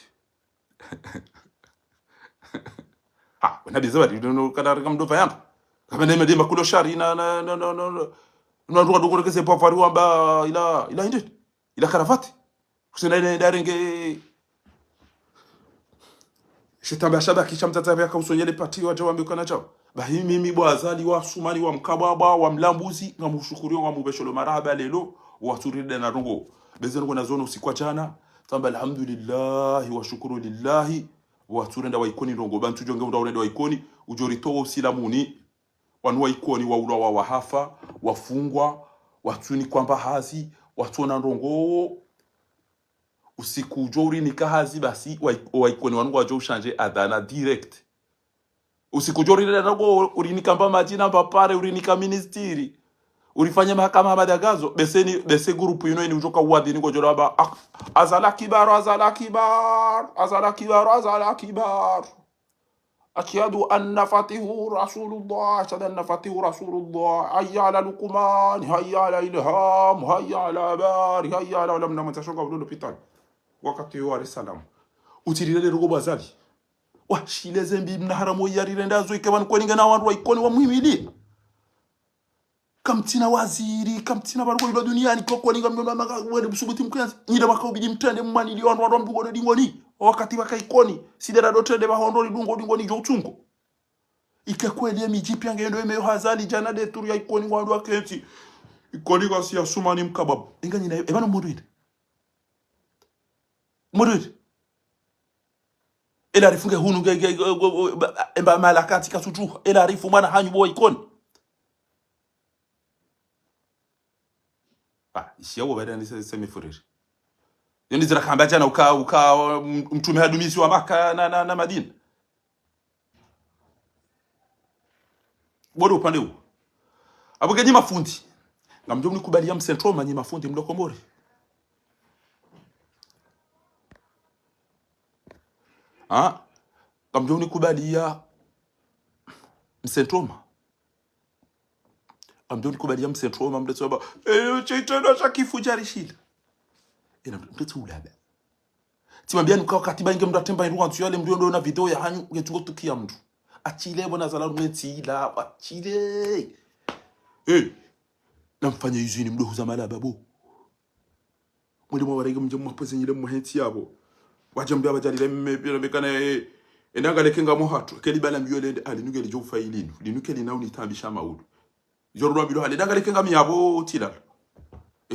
wana bizaba no kada kamdo fayamba kama ndeme de makulo shari no ndo ndo kese pa faru amba ila inde ila karavati kusena darenge shitamba shaba kisha mtata yaka usonyele pati waje wambe kana chao bahi mimi bwazali wa sumali wa mkababa wa mlambuzi ngamushukurio ngamubesholo maraba lelo waturide na rongo bezeno kuna zone usikwa jana tamba alhamdulillah wa shukuru lillahi waturenda wa ikoni rongo bantu jonge unda urenda wa ikoni ujorito usilamuni wanu wa ikoni wa ula wa hafa wafungwa watuni kwamba hazi watona rongo usiku jori nikahazi basi wa ikoni wanu wajo changer adana direct usiku jori nago urinikamba majina papare urinika ministeri urifanya mahakama madagazo bese group ino ni ujoka wadi ni gojora ba azala kibar ashhadu anna fatihu rasulullah hayya ala luqman hayya ala ilham hayya ala bar hayya ala lamna mtashoka udondo pitani wakati wa salam utirire rogo bazali wa shile zembi mna haramo yari rendazo ikevan kweninga na wandu wa ikoni wa muhimili kamtina waziri kamtina bargo ilo duniani kwa kweninga mnga wende busubuti mkuyanzi nyida baka ubidi mtende mmani li wandu mbugo dingoni wakati waka ikoni sidera dotende ba hondo lidungo dingoni jo tungo ikakweli mijipi angendo emeyo hazali jana de turu ya ikoni wandu wa kenti ikoni kwa siya sumani mkababu inga nyina ebano murid ela rifunge hunu emba malakati kasutu ela rifu mwana hanyu bo ikoni isiyawo bada ni sema furiri yani zira kamba jana uka mtume hadumisi wa Maka na Madina bodo upande huo abuge nyima fundi ngamjo mnikubalia msentro manyi mafundi mlokomori ngamjo mnikubalia msentroma amdo nikubalia msentroma mdeto ba cheitendo cha kifu jarishila ina mdeto ulaba timambia nuka katiba inge mdo atemba iruwa ntu yale mdo na video ya hanyu ngetungo tukia mdu achile bona zala rumetila achile namfanya yuzini mdo huzamala babo mwili mwarege mje mwapoze nyile muhenti yabo wajambia bajalile mekana enanga lekenga mohatu kelibala mbiyolende ali nugeli jo failinu linukeli na unitambisha maudu jorwa bilo hale danga lekenga miyabo tilal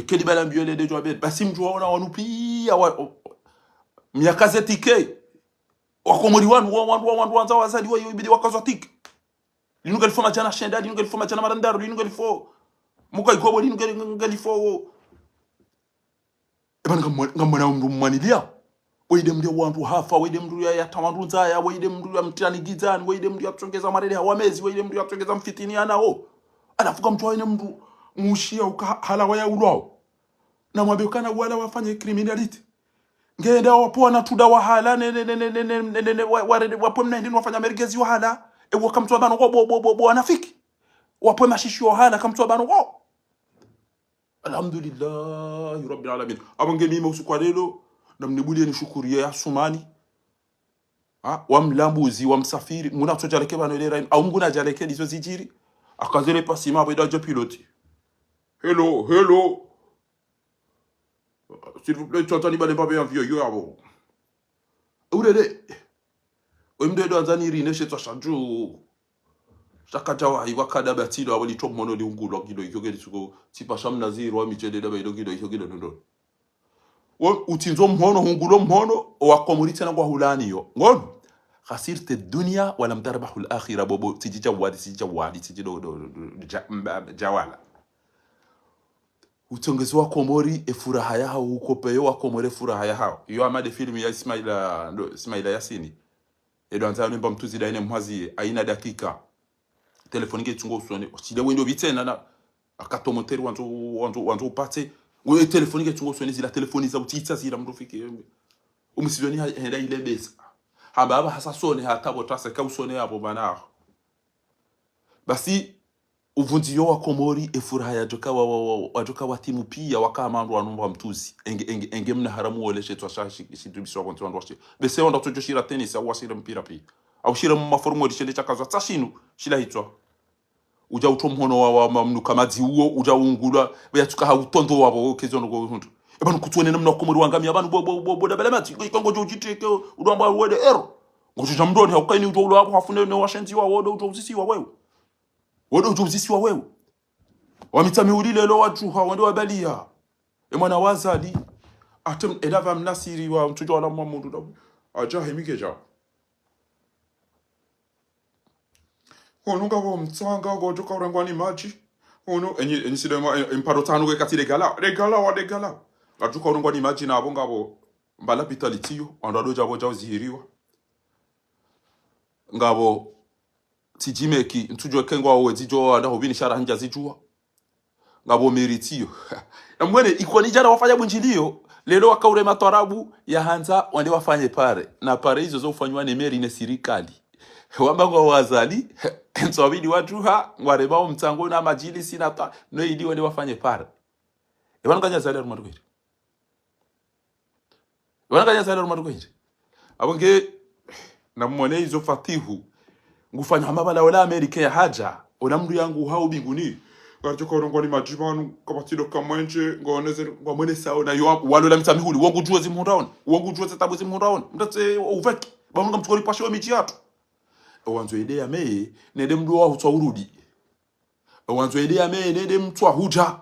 kelibala mbiyolende jo abet basi mjwa wanupia miyakaze tike wakomori wandu wanza wazali wa yibidi wakazo tike linugeli foma jana shenda linugeli foma jana marandaro linugeli fo muka ikobo linugeli fo ebana ngamana mmanilia weide mndia wandu hafa weide mndu ya tawandu nzaya weide mndu ya mtani gizani weide mndu ya kuchongeza marele hawamezi weide mndu ya kuchongeza mfitini anao anafuka mtu aine mndu mushia ukahala waya ulwao na mwabekana wala wafanye criminality ngenda wapo na tuda wahala wapo mnaendeni wafanya mergezi wahala ewo kamtu abano bo anafiki wapo mashishi wahala kamtu abano go alhamdulillah rabbil alamin abange mimi usukwa lelo namnibulie ni shukuria ya sumani wa mlambuzi wa msafiri muna tujaleke bano lera au mguna jaleke dizo zijiri akazele pasima beda jo pilote hello s'il vous plaît tantani bale babe en vieux yo abo urede omde do anzani rine chez toi chanjo chakajawa iwakada batilo abali top mono li ungulo gido yogeli suko tipasham naziro wa michede da baido gido yogelo ndo utinzo mhono hungulo mhono wakomurita na kwa hulani yo ngono khasirte dunya wala mtarbahu al-akhirah bobo tijijawadi jawala utongezwa komori efuraha yao huko peyo wakomore furaha yao yo amade film ya Ismaila Yasini edo anza nimba mtuzi daine mhazi aina dakika telefoni ngetungo usone chile wendo bitena na akatomoteri wanzo upate we telefoni ngetungo usone zila telefoni za utitsa zila mrufiki umusizoni henda ile besa hamba hasa sone hatabo tasa ka usone yabo bana basi uvunziyo wa komori efuraha ya joka wa timu pia wakama ndo anumba mtuzi enge mna haramu wole chetwa shashi shidubiswa kontu ndo washi bese onda tojo shira tennis au washira mpira pia au shira maformo de shele chakaza tashinu shila hitwa uja utomhono wa mamnuka mazi uo uja ungula bayatuka hautondo wabo kezono go huntu ebanu kutuone namna komori wangami abantu bo dabele mati ikongo jo jiteke udamba wede ero ngojo mdoni haukaini ujo ulo hapo hafune ne washenzi wa wodo ujo usisi wa wewe wodo ujo usisi wa wewe wamitami ulile lo watu hawande wabalia mwana wazali atem edava mnasiri wa mtujo wala mwamundu aja hemikeja onunga bo mtsanga go joka urangwani maji ono enyi sidema imparo tanu ke katile regala ajuka urangwani maji na abonga bo mbala pitalitio ondado jabo jawo zihiriwa ngabo tijimeki ntujo kengwa owe tijo anda hobini shara hanja zijua ngabo meritio amwene ikoni jana wafanya bunjilio lelo wakaure matwarabu ya hanza wande wafanye pare na pare hizo zofanywa ne meri ne sirikali wamba kwa wazali nswabidi watu ha ngwareba mtsango na majili sina ta no ili wande wafanye pare ebana kanya zali rumatu kwiri ebana kanya zali rumatu kwiri abonge na mwone hizo fatihu ngufanya hamabala wala Amerika ya haja ona mndu yangu hao binguni katika ngoni majibanu kapatido kamwenje ngoneze ngomwene sao na yo walo la mtamihuli wongu juo zimhuraoni wongu juo zitabu zimhuraoni mtate uveki banunga mtukori pasho wa miji yatu wanzo idea me nede mdu wa hutwa urudi wanzo idea me nede mtu wa huja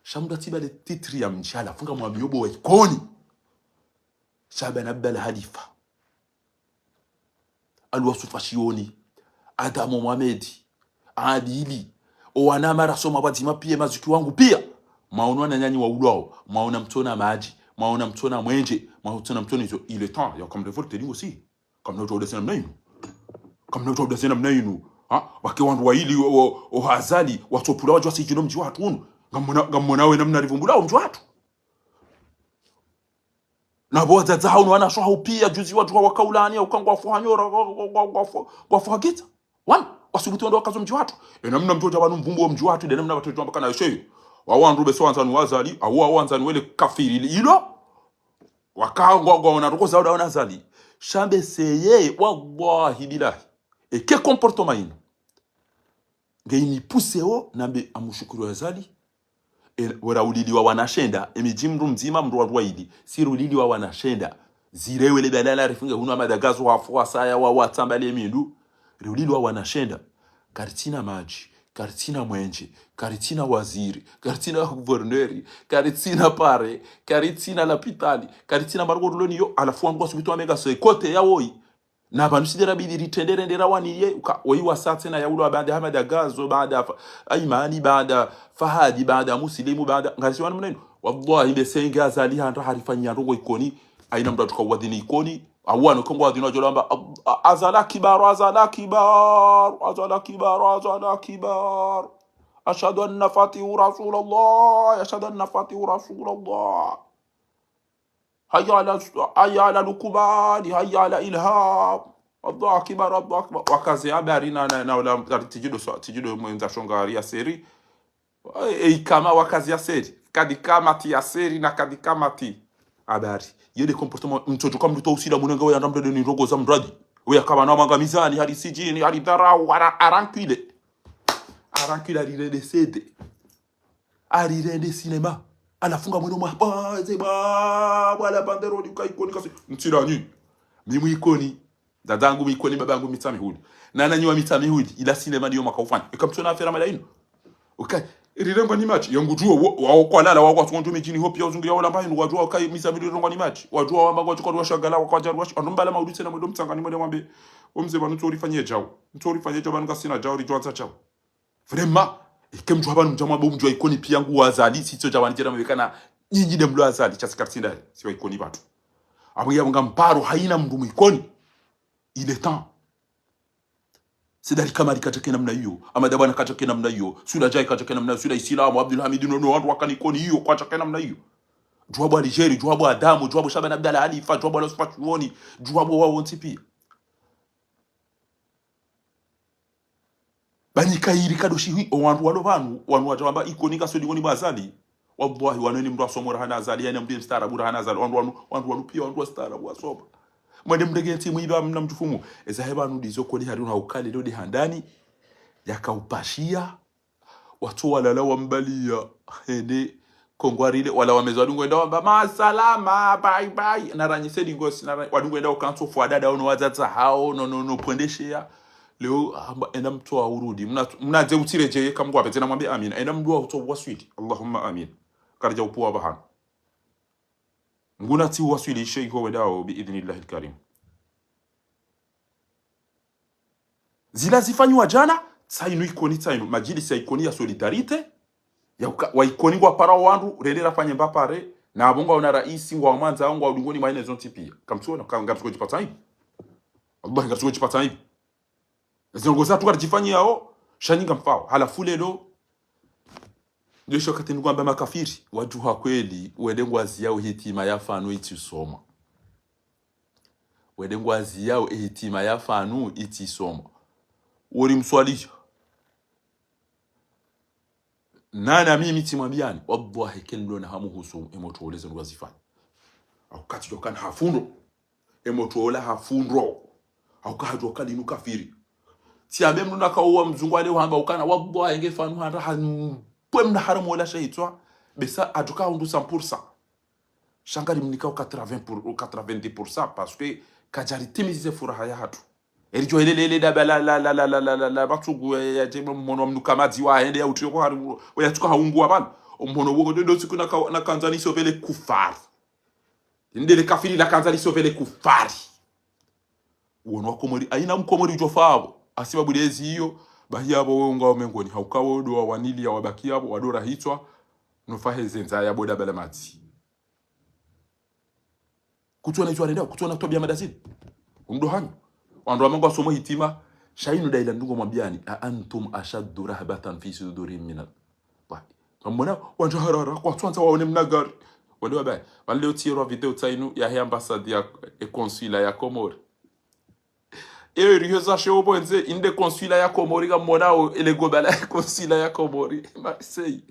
shamda tiba de titri ya mchala funga mwabiobo wa ikoni Shaban Abdal Halifa alwasufashioni Adamu Mohamedi Adili owana mara soma batima pia mazuki wangu pia maono na nyanyi wa ulao maona mtona maji maona mtona mwenje maona mtona hizo ile temps ya comme de vote dingo si comme notre dessin mnainu comme notre dessin mnainu ha wakiwandu wa ili o hazali watopula wajwa sijino mji watu unu ngamona we namna rivumbula mji watu na boza za hauno wana shoha pia juzi watu wa kaulani au kangwa fuhanyora kwa fuhagita wan wasubutu ndo wakazo mji watu namna mtoto abantu mvumbu wa mji watu namna watoto mpaka na yeshe wawandu be so anzanu wazali au wawanzanu wele kafiri ilo wakangwa wana rokoza wana azali shambe seye wallahi billahi et quel comportement ino ngeini puseo nambe amushukuru azali wera uliliwa wanashenda emijimru mzima mru warwaidi siru uliliwa wanashenda zirewele balala rifunga huno amadagazo wafu asaya wa watambale mindu uliliwa wanashenda karitina maji karitina mwenje karitina waziri karitina guverneri karitina pare karitina lapitali karitina margoduloni yo alafu angwa subitu amega so kote ya woi na bantu sidera bidi ritendere ndera waniye oyi wasate na yaulo baada hamada gazo baada aimani baada fahadi baada muslimu baada ngasi wana mneno wallahi besenga azali handa harifanya ndongo ikoni aina mtu tukawadhini ikoni awano kongo wadhino jolamba azala kibar azala kibar azala kibar azala kibar ashhadu anna fatihu rasulullah ashhadu anna fatihu rasulullah hayya ala lukubani hayya ala ilham Allahu akbar Allahu akbar wakazi habari na wala tijido mwenza shongari ya seri kama wakazi ya seri kadikama ti ya seri na kadikama ti habari yede comportement mtoto kama mtu usida munanga wewe ndamdo ni rogo za mradi wewe kama na mangamizani hadi sijini hadi darau arankile arire de cede arire de cinema anafunga mwino mabaze wala bandero ni kaikoni kasi mtira nyi mimi ikoni dadangu mikoni babangu mitami hudi na nanyi wa mitami hudi ila cinema ndio makaufanya ikamtona afera malaino okay rirengo ni match yangu juo wao kwa lala wao kwa tundu mijini hopi ya uzungu ya wala mbaye wajua kai mitami rirengo ni match wajua wamba kwa washagala kwa jarwash anombala mauditse na mwedo mtangani mwede mwambe omze banu tori fanyie jao ntori fanyie jao banu kasina jao rijwanza jao vraiment ikemjwa banu mjama bo mjwa ikoni pia ngu wazali sitso jawani jera mwekana nyinyi demlo azali chasikartinda siwa ikoni batu abuya ngamparo haina mndu ikoni il est temps sidari kama likatake namna hiyo ama dabana katake namna hiyo sura jai katake namna hiyo sura Islamu Abdul Hamid no watu wakanikoni hiyo kwa katake namna hiyo juabu Algeri juabu Adamu juabu Shaban Abdal Halifa juabu Al-Sfatuoni juabu wao ntipi banyikairi kadoshi hi wantu walo banu wanu wajamba ikonika so digoni bazali wallahi wanani mndu asomora hana azali yana mdi mstarabu hana azali wantu pia wantu starabu wasoba mwende mdegenti mwiba mna mtufumu ezaheba nudizo kodi haruna ukali lodi handani yakaupashia watu wala wambalia ende kongwarile wala wamezwadungu enda wamba masalama bye bye naranyise dingosi na wadungu enda ukanto fwa dada ono wazata hao no pwendeshea leo enda mtu wa urudi mnaze utireje kamgwa pete na mwambie amina enda mdua uto waswidi Allahumma amin karja upoa bahana nguna ti waswili shay ko wedao bi idhnillahi alkarim zila zifanywa jana sainu ikoni sainu majilisi ya ikoni ya solidarite ya wa ikoni kwa para wandu rendera fanye mbapare na abonga ona raisi wa mwanza wangu wa udungoni maine zonti pia kamtuona ngamsuko jipata hivi Allah ngamsuko jipata hivi zinongoza tukajifanyia yao shaninga mfao halafu lelo ndio shokati ngwamba makafiri wajuha kweli wedengwazi yao hitima yafanu itisoma wedengwazi yao hitima yafanu itisoma uri mswalisha nana mimi timwambiani wallahi kendo na hamu husu emotuoleze ngwazifanya au kati dokana hafundo emotuola hafundo haukahajwa kali nu kafiri tiabe mnu nakaua mzungu ale hamba ukana wallahi ingefanu handa pwe mna haramu wala shahitwa besa atuka undu 100% shangari mnikao 90% parce que kajari timize furaha ya hatu erijo elele da la batugu ya jema mmono mnukamadi wa ende ya utiko haru ya tuka haungu abana mmono wogo ndo siku na kanzani sovele kufari ndele kafiri la kanzani sovele kufari uono wakomori aina mkomori jofabo asiba budezi hiyo bahiyabo wonga mengoni haukawo do wanili ya wabaki yabo wadora hitwa nufahe zenza ya boda bala mati kutwana jwa nenda kutwana tobia madazini ndo hanyo wando amango somo hitima shainu daila ndungo mwambiani antum ashaddu rahbatan fi sudurim min ba mbona wanja harara kwa twanza waone mnagari wale wabaya wale otiro video tainu ya ambassade ya consulat ya Komori riyoza shobo nze inde consulat ya Komori ga monao ele gobala consulat ya Komori Marseille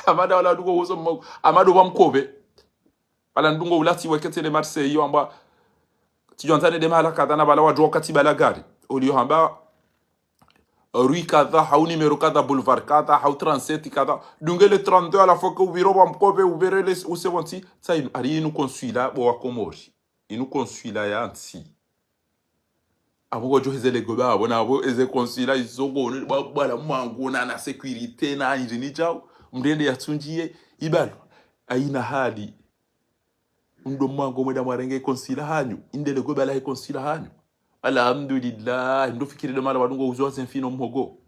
amada wala dugo uzo amado bamkobe ala ndungo ulati waketele Marseille yo amba tijontane de mala kadana bala wajwa kati bala gari olio hamba rue kadha hau numero kadha boulevard kadha hau 37 kadha dungele 32 à la fois que ubiro bamkobe uberele usewonti tsainu ari inu consulat bo wa Komori inu consulat ya anti abo johezele goba abona abo eze consulat izogo bala mwangu na sécurité na injini jao mndende yatunjie ibalo aina hadi ndo mwangu mweda mwarenge consulat hanyu indele goba la consulat hanyu alhamdulillah ndo fikiri de mala wadungo uzo zenfino mhogo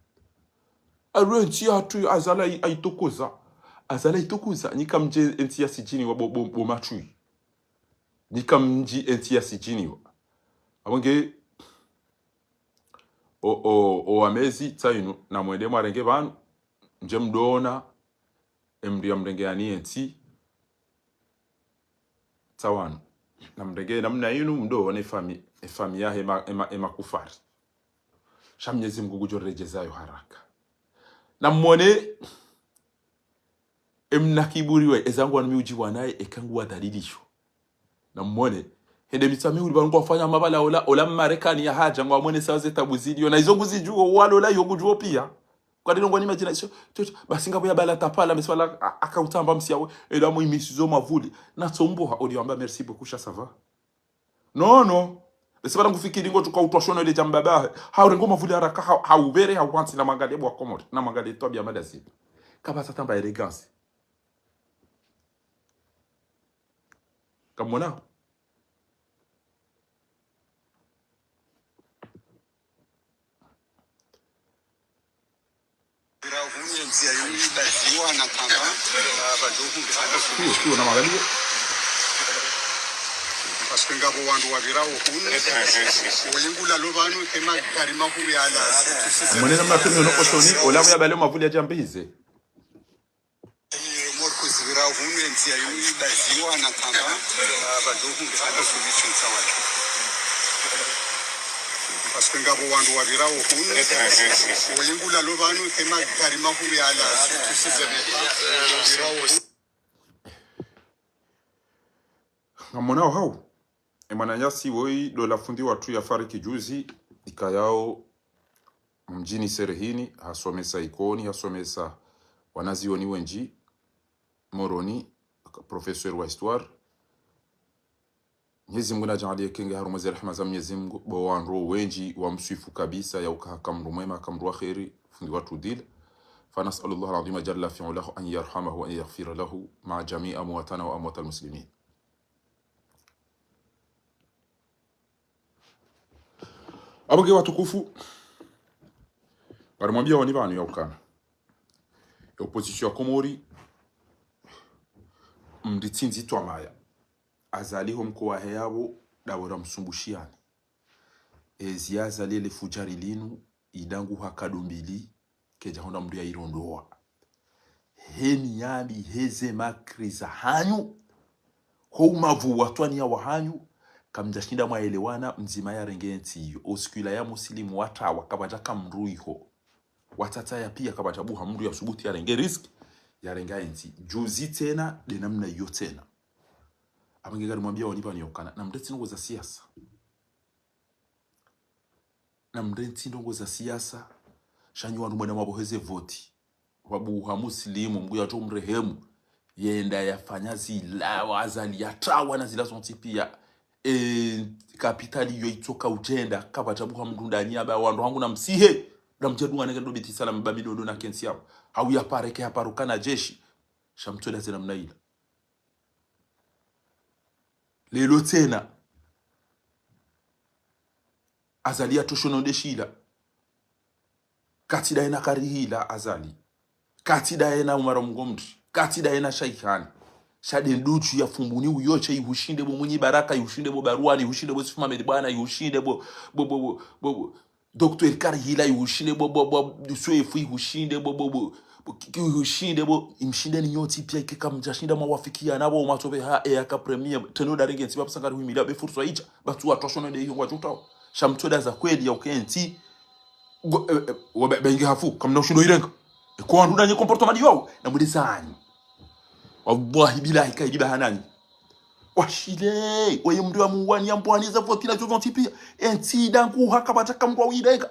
arenti hatu azala aitokoza nikamje enti ya sijini wa bo machui nikamji enti ya sijini wa abonge o amezi tsainu na mwende mwarenge banu nje mdona emri ya mrenge yani enti tsawanu na mrenge namna yinu mdo ne fami ya ema kufari shamnyezi Mungu jorejezayo haraka na mwone emna kiburiwe ezangu anamiuji wanaye ekangu wadalilisho na mwone hende mitami uli bangu wafanya mabala ola Marekani ya haja ngwa mwone sawaze tabuzidio na izo guzijuo walola yogujuo pia kwa dino ngwani imagination basi ngabo ya bala tapala meswala akautamba msiawe ela mo imisizo mavuli na tsomboha oliamba merci beaucoup ça va no besibara ngufikiri ngo tukautwashona ile jambaba haurengo mavuli haraka haubere hauwansi na mangalebo wa Komori na mangale tobia madasi kaba satamba elegance kamona na magalio parce que ngabo wandu wabirawo kunu oyingula lobanu kema gari makuru ya ala mwenena mnatumi no koshoni olamu ya bale mavuli ya jambize morko zibirawo kunu enti ya yuni baziwa na kamba badohu ngaba solution sawala parce que ngabo wandu wabirawo kunu oyingula lobanu kema gari makuru ya ala ngamonao hao emananyasi woi dola fundi watu ya fariki juzi ikayao mjini Serehini hasomesa ikoni hasomesa wanazioni wenji moroni professeur wa histoire Mwenyezi Mungu najalie kinge harumu za rehema za Mwenyezi Mungu bawanro wenji wa msifu kabisa ya ukakamru mwema kamru khairi fundi watu dil فنسأل الله العظيم جل في علاه أن يرحمه وأن يغفر له مع جميع أمواتنا وأموات المسلمين. Abage watukufu barimwambia wani banu ya ukana opposition ya Komori mditsinzi twamaya azaliho mkoa heyabo dawora msumbushiani eziazali le fujari linu idangu hakadombili keja honda mdu ya irondoa heni yami heze makriza hanyu houmavu watwani ya wahanyu kamjashinda mwaelewana mzima ya rengenti hiyo oskula ya muslimu wata wakabaja kamruiho watata ya pia kabaja buha mdu ya subuti ya renge risk ya rengaenti juzi tena de namna hiyo tena abangegari mwambia wanipa niokana na mdeti ngo za siasa na mrenti ndongo za siasa shanyi wandu mwena maboheze voti wabuha muslimu mbuya to mrehemu yenda yafanya zila wazali yatawa na zila zonti pia kapitali yo itoka ujenda kabatabuha mdunda nyaba wandu hangu na msihe na mjadunga nege dobiti sana mbamido ndo na kensi yao hau ya pareke haparuka na jeshi shamtuela zina mnaila lelo tena azali ya toshono ndeshila katida ena karihila azali katida ena umara mgomri katida ena shaikani shade nduchu ya fumbuni uyoche ihushinde bo munyi baraka ihushinde bo baruani ihushinde bo sifuma medibana ihushinde bo Dr. Karihila ihushinde bo Swefu ihushinde bo ihushinde bo imshinde ni nyoti pia ikeka mjashinda mawafikia nabo matobe ha aka premier teno da regensi babasanga ruhimira be furso icha batu atoshono de yongwa jutao shamtoda za kweli ya ukenti bengi hafu kamna ushindo irenga ko andu nanye comportement yao na mudisani wallahi billahi kaidiba hanani washile oye mndu wa muwani ambwani za votila jozonti pia enti dangu hakabata kamwa wirega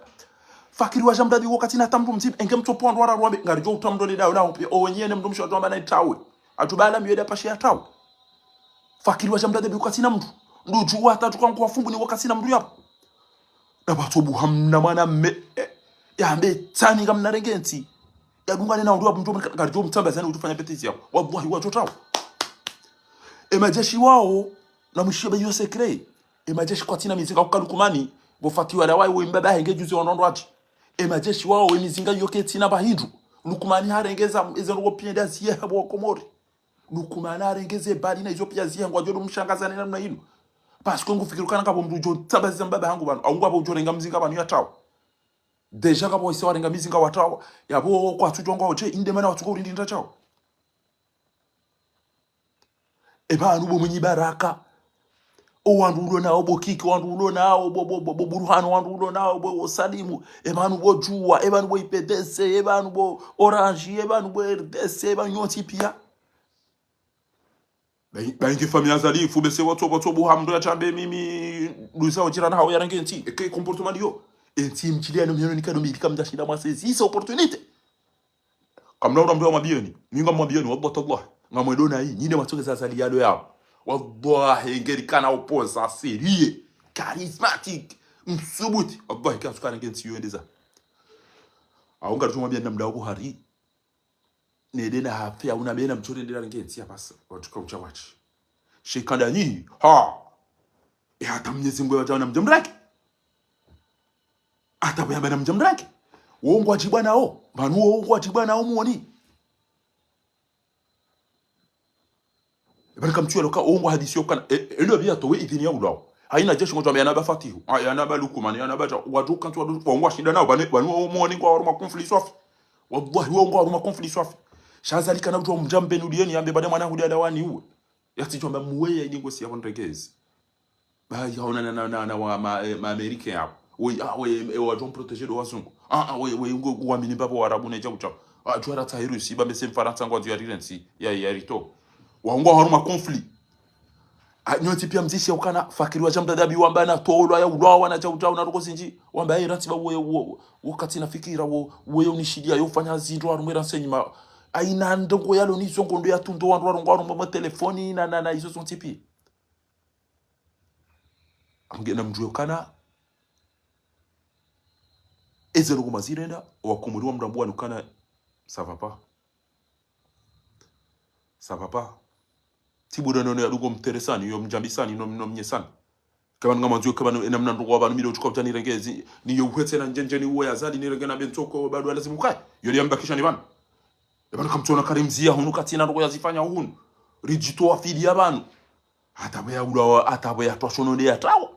fakiri wa jamdadi wakati na tamdu mzima enge mtopo ndo wara rwambe ngari jo utamdo le dawo nawo pia owenyene mndu msho ndo na tawe atubala miyeda pashi ya tawe fakiri wa jamdadi wakati na mndu nduju atatu kwa kwafumbu ni wakati na mndu yapo na batobu hamna mana me ya mbe tani kamna regenti ya dunga na ndu mndu ngari jo mtamba zani utufanya petisi yao wallahi watu tawo majeshi wao na mshiba yo secret majeshi kwa tina mizinga kukalukumani bofatiwa la wao mbaba henge juzi onondo ati majeshi wao mizinga yoke tina bahindu lukumani harengeza ezo pienda ziye habo komori lukumani harengeze bali na izo pia ziye ngwajo mshangazana namna hino parce que ngufikirukana kabo mrujo tabaza mbaba hangu bana au ngwabo ujorenga mzinga banu yatawa deja kabo isi warenga mizinga watawa yabo kwa tujongo oche indemana watuko urindi ndachao anu bo munyi baraka o wandu ulo nao bo kiki wandu ulo nao bo buruhano wandu ulo nao bo salimu anu bo juwa anu bo IPDC anu bo orange anu bo RDC nyoti pia baingi famia zali fu bese woto bo hamdo ya chambe mimi luisa ojirana hawo yarange enti ke comportement yo enti mchili no myono nikado milika mjashinda mwasezi isa opportunity kamna ndo mdo mabioni ninga mabioni wallahi Allah ngamwedona hii nyine matoke sasa lialo yao wallahi ngerikana opoza serie charismatic msubuti wallahi kasukana ngensi yoendeza aunga tumwambia namda wako hari nedena hafia unabena mchore ndela ngensi hapa watuka uchawachi shikanda nyi hata Mwenyezi Mungu wajana mjamraki hata bwana mjamraki uongo ajibwa nao banu uongo ajibwa nao muoni baraka mtu aloka uongo hadisi yokana elo bia towe idini ya ulao haina jeshi ngoto yana bafatihu yana balukumani yana baja wadu kantu wadu uongo shinda nao banu muoni kwa waruma conflict sofi wallahi uongo waruma conflict sofi shazalika na mtu mjambe nudieni yambe bada mwana hudia dawani huo yati chomba muwe ya ingo siya kondregezi baadhi haona na wa Amerika yao we wajom proteger do wazungu we ngo uamini babo warabu neja ucha tuara tahiru si ba mese mfaransa ngo ya rirensi ya rito waongo haruma conflict nyoti pia mzishi ukana fakiri wa jamda dabi wamba na tolo ya ulawa na chauta na roko sinji wamba ratiba we wakati na fikira we unishidia yo fanya zindo arumera nsenyima aina ndongo yalo ni zongo ndo ya tundo wandu warongo arumba telefoni na izo son tipi amgena mjue kana ezero kumazirenda wakumuriwa mdambua nukana ça va pas tibuda nono ya lugo mteresani yo mjambisani no mnyesani kama ngama nzio kama namna ndo abantu miro tukauta ni rengezi ni yo uhetse na njenjeni uwe azali ni rengena bentoko bado lazima ukae yo liambakisha ni bana yabana kamtona karimzia hunuka tina ndo yazifanya hunu rijito afili abantu hatabe ya ulawa hatabe ya twashono ya tawa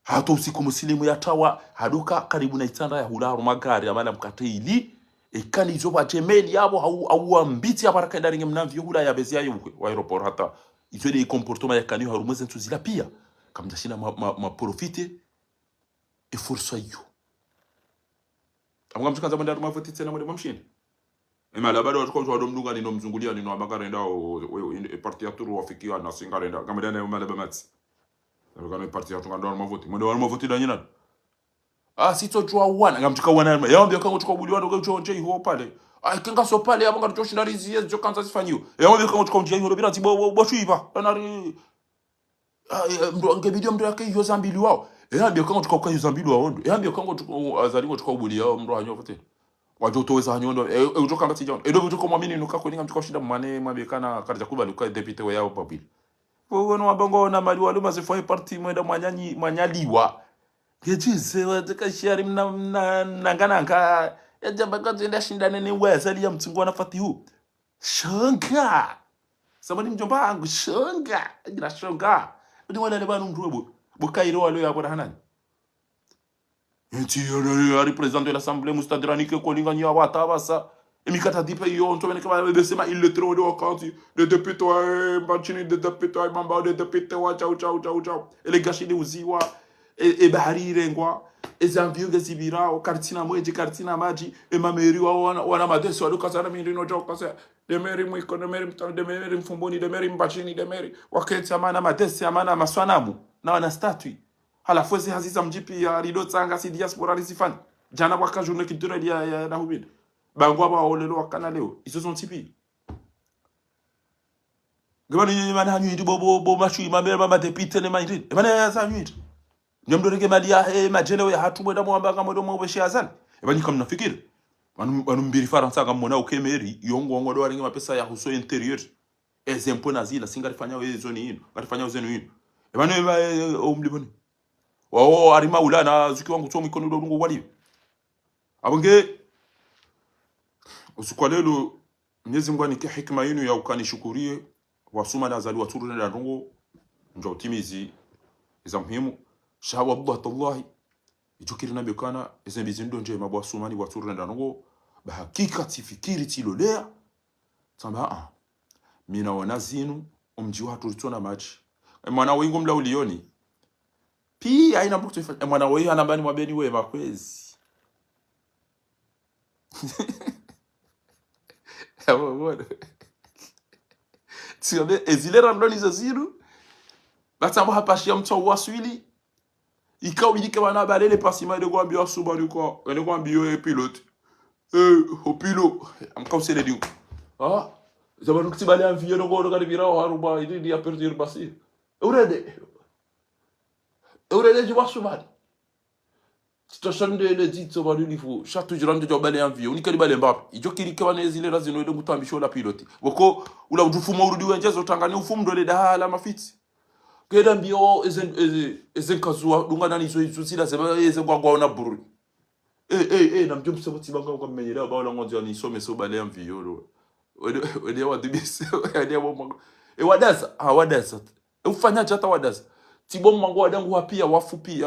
hato usiku musilimu ya tawa haduka karibu na itanda ya hularo magari amana mkatili ekani izo batemeli yabo au ambiti abaraka ndaringe mnavyo hula ya bezia yuko wa aeroport hata izo de comportement ya kanio harumeze ntuzila pia kamjashina ma profite e forso ayo amwa mtukanza mwenda rumavoti tena mwende mamshini emala bado watu kwa mdunga ni mzungulia ni magari ndao parti ya turu wafikia na singare nda kama ndana mala bamatsi kana parti ya tungando rumavoti mwende rumavoti danyina sitojua wana ngamtuka wana yaambia kango tukabuliwa ndo kuchonje hiyo pale kenga so pale abo ngatoshinda rizi zo kanza sifanyiwa yaambia kango tukaunje hiyo bila tibo boshiva nari ndo ngebidio ndo yake hiyo zambili wao yaambia kango tukauka hiyo zambili wao ndo yaambia kango tukazalingo tukabuliwa ndo hanyo fote wajo toweza hanyondo utoka ngati jao edo butuko mwamini nuka ko ninga mtukashinda mane mabekana karja kuba luka deputy wa yao papili wono wabongo na mali waluma zifoi parti mwenda mwanyaliwa Gejize wataka shari mnangananga yajabaka tuenda shindane ni wazali ya mtungu wanafati huu shonga samani mjomba wangu shonga jina shonga ni wala lebanu mrubu bukairo walo ya bora hanani enti ya represent de l'assemblée mustadranique ko linga nya wata basa emikata dipe yo onto bene kama besema il le trop de wakanti de député mbachini de député mamba de député wa ciao ele gashidi uziwa baharire ngwa ezamvyuge zibirao kartina mweje kartina maji mameri wa wana madeso alukazana mindino jokasa demeri mwiko demeri mfumboni demeri mbachini demeri wakati amana madesi amana maswanamu na wana statui halafu zi haziza mjipi ya rido tsanga si diaspora risifani jana waka journée culturelle ya na hubile bangwa ba olelo wakana leo iso son tipi gabani nyimana hanyu ndi bo mashu mama deputy ne mandri bana ya sanyu nyamdo rege malia majene ya hatu mwenda mwamba kama ndo mweshi azan ebani kama nafikiri banu mbiri faransa kama mona ukemeri yongo ngo do waringa mapesa ya huso interior ezempo nazila singalifanya wezo ni hino ngalifanya wezo ni hino ebani omliboni wao arima ulana zuki wangu tomo ikono ndo ngo wali abonge usukwa lelo Mwenyezi Mungu anike hikma yenu ya ukanishukurie wasuma na zaliwa turu na ndongo njo timizi za muhimu shawa Allah ijukiri na bekana ezembizi ndo nje mabwa sumani waturu na ndongo ba hakika tifikiri tilolea tamba mina wana zinu umji watu tutona maji mwana wengu mla ulioni pia haina mtu ifanya mwana wewe anambani mwabeni wewe makwezi Bwana tiabe ezilera ndoni za ziru batamba hapashia mtu waswili ikao bilike bana balele pasima de kwambia suba ko ene kwambia pilote o pilo amkausele dingo zabanu kutibali amfiyo ngo ngari birao haruba idi ya perdir basi urede jibasubali Tashande le dito ba lifu chatou jirande jo bale envie unikali bale mbap ijo kirike bane zile razino ndo mutambisho la pilote boko ula udufuma urudi wenjezo tangani ufumu ndo le dahala mafiti keda mbio ezen kazua dunga nani zo sila seba eze kwa na buru na mjombe sebo tibanga kwa menyera ba wala ngonzo ni some so bale envie yo wede wa dibise wede wa wadasa ufanya chata wadasa tibo mango wadangu wapia wafupi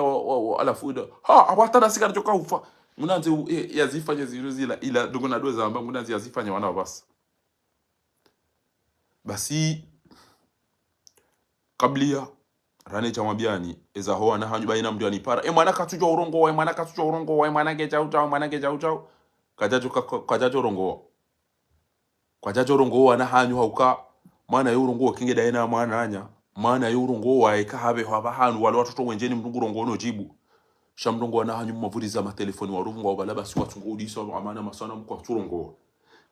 alafuda awatana sikana joka ufa munanze yazifanya zilozila ila dogo na doza amba munanze yazifanya wana basi kablia rane chamwabiani eza hoa na hanyu baina mdu anipara mwana katujo urongo mwana geja utao kajajo urongo na hanyu hauka mwana yurongo kinge daina mwana anya mana yurongo wae kahabe haba hanu wale watoto wenjeni mndungu rongo no jibu shamrongo wana hanyu mavuriza ma telefoni warungu wa balaba si watu ngudisa amana masana mko turongo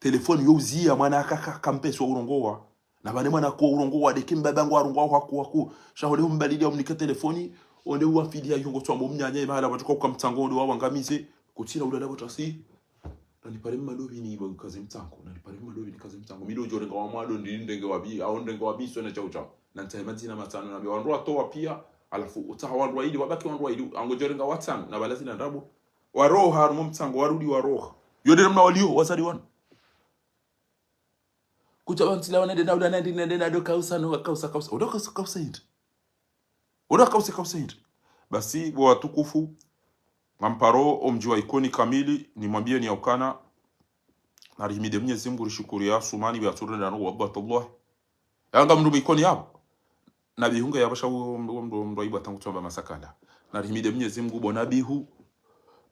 telefoni youzia mwana akampeswa urongo wa na bane mwana ko urongo wa de kimba bangu warungo haku shahole humbalidi omnika telefoni onde uafidia yungo twambo mnyanya mahala watuko kwa mtango ndo wangamize kutira ulala botasi na nipare malobi ni kazi mtango na nipare malobi ni kazi mtango mido jorenga wa mwado ndenge wabi au ndenge wabi so na chao na ntaimazina matano na biwandu atoa pia alafu utahawandu ili wabaki wandu ili angojorenga watang na balazi na ndabu waroha harumo mtango warudi waroha yode namna walio wasadi wana kuchabansila wana dena uda nenda do kausa no kausa oda kausa hindi basi watukufu mamparo omji wa ikoni kamili ni mwambie ni yaukana na rihimide Mwenyezi Mungu rishukuri ya sumani wa turenda no wabatullah yanga mndu ikoni hapo na bihunga yabasha mndo iba tangu tsomba masakala na rihimide Mwenyezi Mungu bonabihu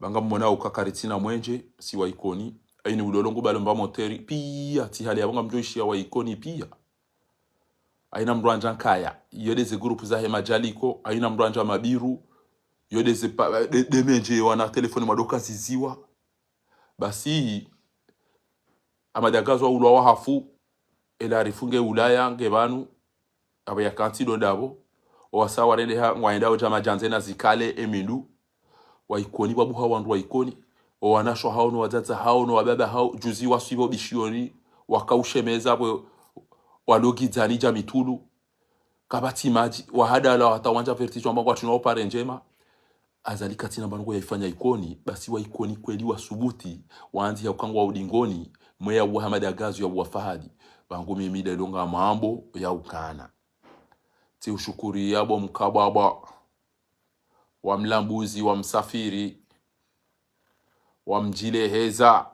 banga mmona ukakaritina mwenje si wa ikoni aini ulolongo balomba moteri pia ti hali yabanga mjoishi wa ikoni pia aina mranja nkaya yodeze group za hema jaliko aina mranja mabiru yo de menje wana telefoni madoka ziziwa basi amadagazo ulwa wa hafu ela rifunge ulaya ngebanu aba yakantido dabo wasa warende ha ngwaenda ojama janzena zikale emindu waikoni babuha wandu waikoni wanasho hao no wazaza hao no wababa hao juzi wasibo bishioni wakaushemeza bwe walogizani jamitulu kabati maji wahadala watawanja vertijo ambao tunao pare njema azalika tina bango yaifanya ikoni basi wa ikoni kweli wa subuti waanzi ya ukangwa udingoni mweya Muhammad agazu ya wafahadi bango mimi delonga mambo ya ukana ti ushukuri yabo mkababa wa mlambuzi wa msafiri wa mjile heza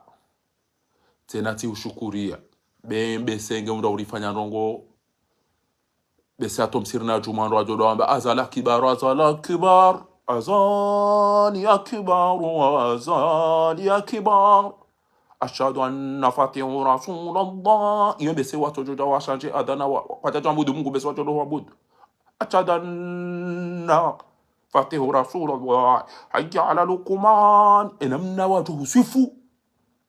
tena ti ushukuria bembe senge unda ulifanya rongo bese atomsirna jumando ajodo amba azala kibar azani akbar ashhadu anna fatihu rasulullah iyo bese watu jodo washanje adana kwa jambo Mungu bese watu do wabudu ashhadu anna fatihu rasulullah hayya ala luqman enamna watu sifu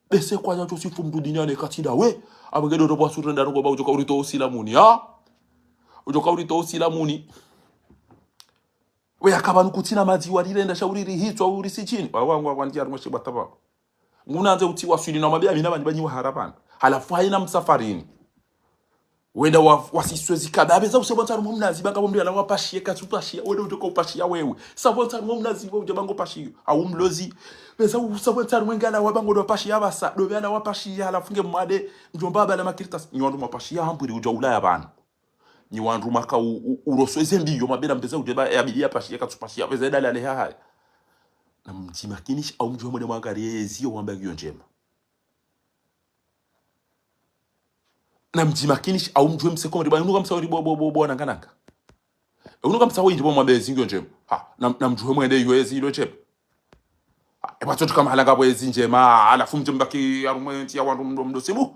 bese kwa watu sifu mtu duniani katida we abagedo robo surenda robo ba ujoka urito usilamuni ujoka urito usilamuni we akabanu kutina maziwa rirenda shauriri hitwa uri sichini wangu wanjia rumwe bataba ngunaanze uti wasuli na mabia mina banyi harapana halafu haina msafarini wenda wasiswezi kadabe za usebonza mumnazi banga bombi ala wapashie kasupashia wenda utoka upashia wewe sabonza mumnazi bo jabango pashio au mlozi beza usabonza mwengana wabango do pashia basa do bana wapashia halafu nge mwade njomba bala makiritas nyondo mapashia hampuri uja ulaya bana ni wandu maka urosweze mbiyo mabena mpeza ujeba yabilia pashia kasupashia beza dala le haya na mjimakinish au mjomba mwende mwangari zio wamba giyo njema na mjimakinish au mjwe mseko riba unuka msauri bo nangananga unuka msawo injibo mwabezi ngyo njema na mjwe mwende yoezi ilo chepe watoto kama halanga bwezi njema alafu mjimbaki arumenti ya wandu mdo simu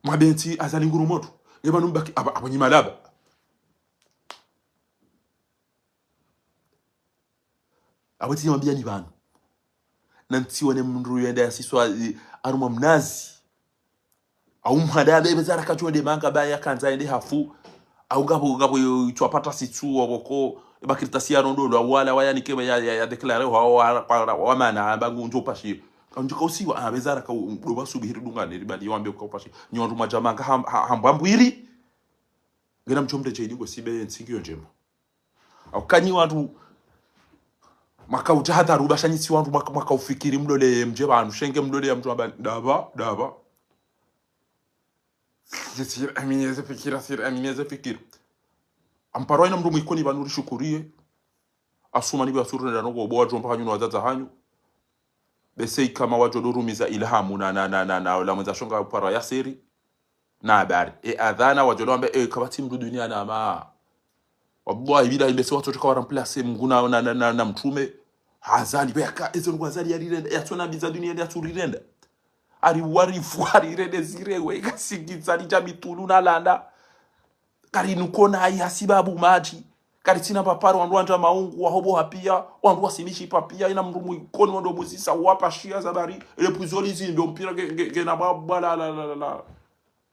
mwabenti azali nguru moto ngeba numbaki abanyima laba abati mwambia ni bana nanti wane mndu yenda yasiswa aruma mnazi au mhadabe bezara kachode manga baya kanza ende hafu au gabo twapata situ wako bakirita siano ndo wala waya nikeba ya declare wa mana bangu njo pashi kanjo kausiwa abezara ka ndo basubihiri dungane ribali wambe ko pashi nyondu majamanga hambambwiri ngena mchomde chedi ngo sibe nsingiyo njema au kanyi watu maka ujahata rubashanyitsi wantu maka ufikiri mlole mje bantu shenge mlole ya mtu abani daba sir amineze fikira amparo ina mndu mwikoni banuri shukurie asuma nibi asurunda nongo bo wajomba hanyu wazaza hanyu bese kama wajodorumiza ilhamu na la mwenza shonga para ya siri na habari adhana wajodo ambe kabati mdu dunia na ma wallahi bila ibese watu tukawa remplacer mnguna na mtume hazali beka ezo ngwazali yarirenda yatona biza dunia ya turirenda ari warifu ari rede zirewe kasigizali jamitulu na landa kari nukona ai hasibabu maji kari tina paparo wandu anja maungu wahobo hapia wandu wasimishi papia ina mrumu ikoni wando muzisa wapa shia zabari ele puzoli zindo mpira gena babala la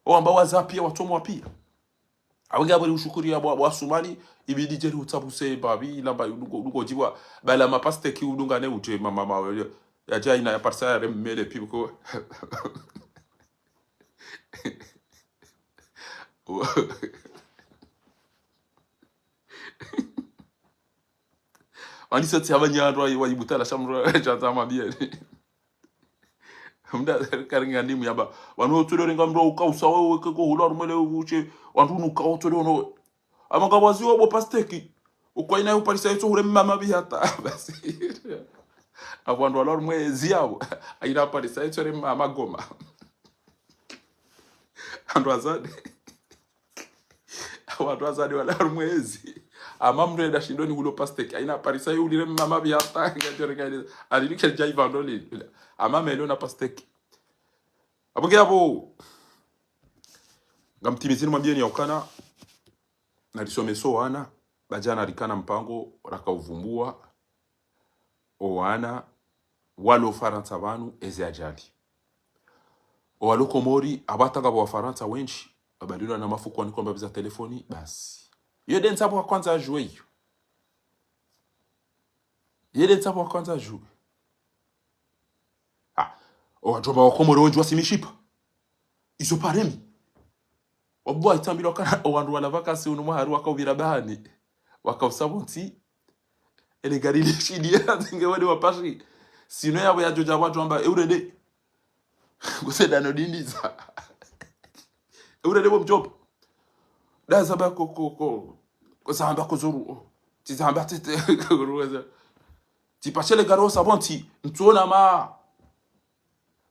wamba wazapia watomo wapia awinga bali ushukuri ya bwa Somali ibidi jeri utabuse babi lamba udugo jiwa bala mapaste ki udunga ne uje mama ya jaina ya parsa ya mele pibko wani sati abanyandwa wayibutala shamro jazama bie mda karinga ndimu yaba wanu tulorenga mro ukausa wewe ko hulwa rumele uche wantu nuka tulono amagabazi wo pasteki ukwaina yo parisa yo hure mama bihata basi abantu alor mwezi yabo aina parisa yo hure mama goma andu azade wala mwezi amamre da shindoni hulo pasteki aina parisa yo hure mama bihata ngajorenga alilike jaiva ndoli amame leo na pasteki abuge hapo ngamtimizini mwambie ni okana na lisomeso wana bajana rikana mpango rakauvumbua owana walo Faransa banu eze ajali walo Komori abatanga wa Faransa wenchi abalilo na mafuko ni kwamba biza telefoni basi yede nsapo wa kwanza ajue hiyo yede nsapo wa kwanza ajue wajomba wa Komori wenji wasimishipa iso paremi wabwa itambilo kana wandu wala vakasi unu maharu wakaubira bahani wakausabunti ele garili shidia zinge wade wapashi sino yabo ya joja watu amba eurede kuseda no dindiza eurede bo mjob da zaba ko samba ko zuru ti zamba tete ruweza ti pachele garo sabonti ntuona ma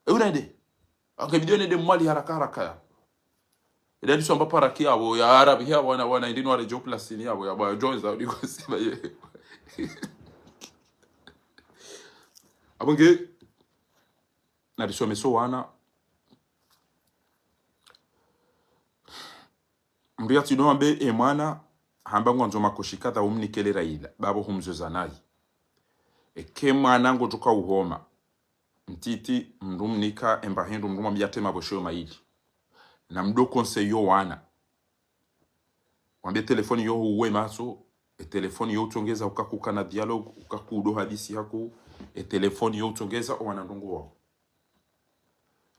eurede akabidione de mwali haraka haraka ila disomba para kiabo ya arabi ya wana indino wale job plus ni yabo ya ba joins au diko sema ye abonge na disomeso wana mbia tino ambe emana hamba ngwanzo makoshikata umnikele raila babo humzoza nayi ekemwana ngo tuka uhoma mtiti mrumnika embahindu mruma byatema bosho maili na mdo conseyo wana wambia telefoni yo uwe maso telefoni yo utongeza ukakuka na dialogue ukakudo hadisi yako telefoni yo utongeza wana ndongo wao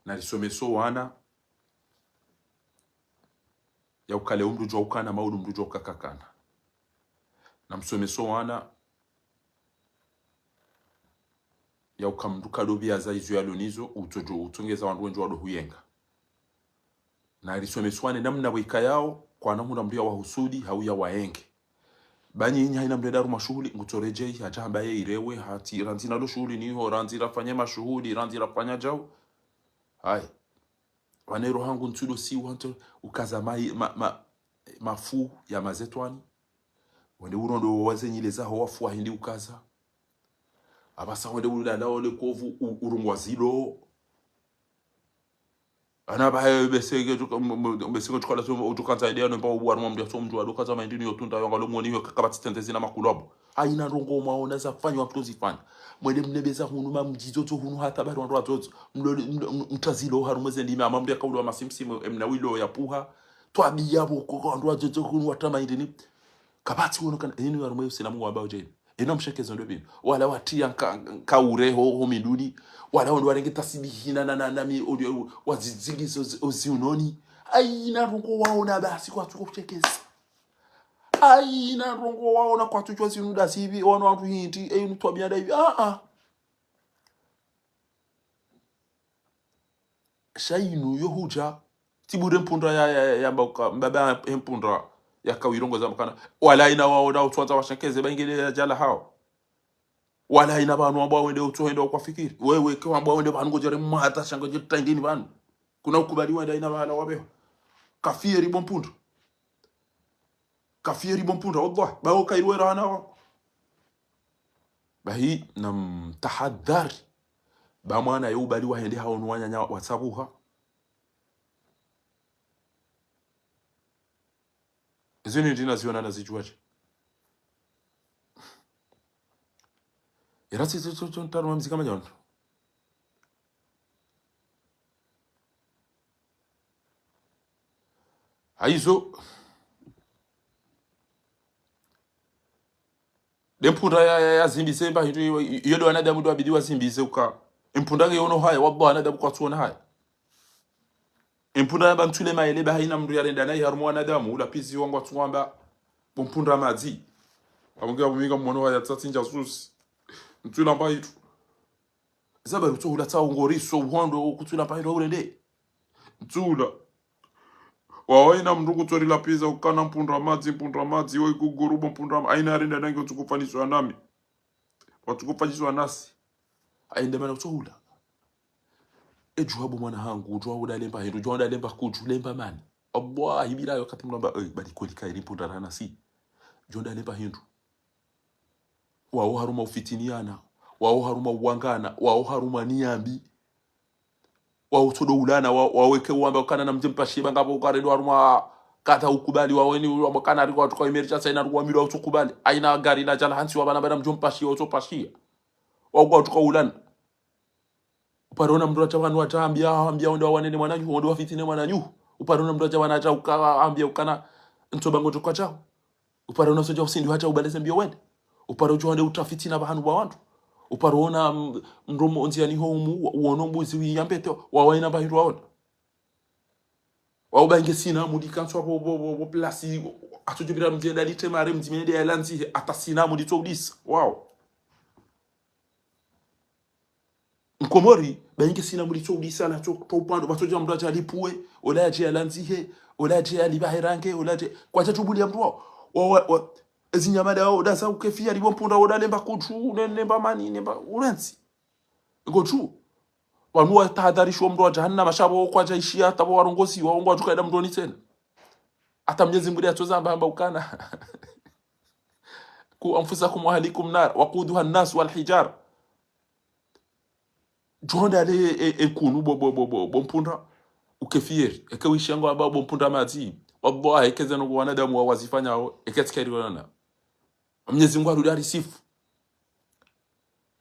na lisomeso wana ya ukale umdu jwa ukana maudu mdu jwa ukakakana na msomeso wana ya ukamduka dobi ya zaizu ya lonizo utongeza wandu wenjo wado huyenga na lisomeso wane namna wika yao kwa namuna mdu ya wahusudi hau ya waenge banyi inyi haina mdedaru mashuhuli ngutorejei hajamba ye irewe hati ranzina lo shuhuli niho ranzira fanya mashuhuli ranzira fanya jau hai wanero hangu ntudo si wanto ukaza mafu ya mazetwani wende urondo wazenyi zaho wafu hindi ukaza abasa wende ulanda ole kovu urungwa zilo anaba hayo besege tukala so tukanza idea no mpa bwa mwa so mjwa dokaza maindini yotunda yonga lo mwoni yo kakabati tentezi na makulobo aina rongo maona za fanywa mtozi fanya mwende mnebeza hunu mamjizo to hunu hata bado ndo atozo mtazilo harumeze ndime amambia kaulo masimsimu emnawilo ya puha twabia boko ndo atozo hunu watama indini kabati wono kana yini harume sina mungu ambao je eno mshekezo ndo bino wala watia kaureho ho miduni wala ndo warenge tasibihina na mi audio wazizingizo oziunoni aina rongo waona basi kwa tukuchekeza aina rongo waona kwa tuchwa sinuda sivi wana watu hinti eyu twabia hivi shainu yohuja tibure mpundra ya mbaba mpundra ya kawirongo za mkana wala ina waona utwanza washekeze bangile jala hao wala ina banu ambao wende utoenda kwa fikiri wewe kwa ambao wende banu ngojere mata shango jita ndini banu kuna ukubaliwa ndio ina wala wabeho kafiri bompundra kafiri bompundra wallahi bao kairwera hana bahi nam tahadhar ba mwana yubali wahende hao nwanya wasabuha zini ndina ziona na zijuaje irasi zo ntaro mzika majano aizo dempunda ya zimbise mba hiyo yodo anadamu ndo abidiwa zimbise uka impunda yono haya wallahi anadamu kwa tuona haya impunda bamtule maele ba haina mndu yarenda nayi harmu anadamu ula pizi wangu atwamba bompunda mazi abonga buminga mwono haya tsatsinja susi ntula mbayitu zaba rutohula tsawo ngoriso uhondo kutula mbayitu urende ntula wawaina mndu kutorila piza ukana mpunda mazi we kugurubo mpunda aina arenda nange utukufaniswa nami watukufaniswa nasi ainde mana kutohula ejuhabu mwana hangu ujwa udalemba hindu ujwa udalemba kujulemba mani abwa hibira yo kati mlamba bali kolika ili mpunda rana si ujwa udalemba hindu wao haruma ufitiniana wao haruma uwangana wao haruma niambi wao todo ulana waweke uamba kana na mjempa shiba ngabo ukaredo haruma kata ukubali waweni wabakana alikuwa watu kwa imericha saina alikuwa milo utukubali aina gari la jala hansi wabana bana mjompashia utopashia wao tuko ulana uparona mndu acha wanu ataambia ndo wanene mwananyu ndo wafitine mwananyu uparona mndu acha wanacha ukaambia ukana ntobango tukwa chao uparona soja usindi acha ubaleze mbio wende uparojo wande utafiti na bahanu ba wantu uparona mromo onziani ho uono mbuzi wiyambete wawaina bahiru waona waubange sina mudi kanso bo place atujibira mjenda litemare mjimende ya lanzi atasina mudi to udisa wow nkomori bange sina mudi to udisa na to upando batoja mdu acha lipue olaje ya lanzi he olaje ya libahirange olaje kwa tatu buli mdu wa ezinyamada wao dasa ukefia libompunda odalemba kutu nemba mani nemba urenzi gochu wanua tahadharisho mdu wa jahannama shabo kwa jaishia tabo warongosi waongo tukaenda mdoni tena hata Mwenyezi Mungu atozamba amba ukana ku anfusakum wa ahlikum nar waquduha an-nas wal hijar jonda le ekunu bo mpunda ukefier ekwishango aba bo mpunda mazi wallahi kezano wanadamu wazifanya hao ekatsikariwana Mwenyezi Mungu arudi arisifu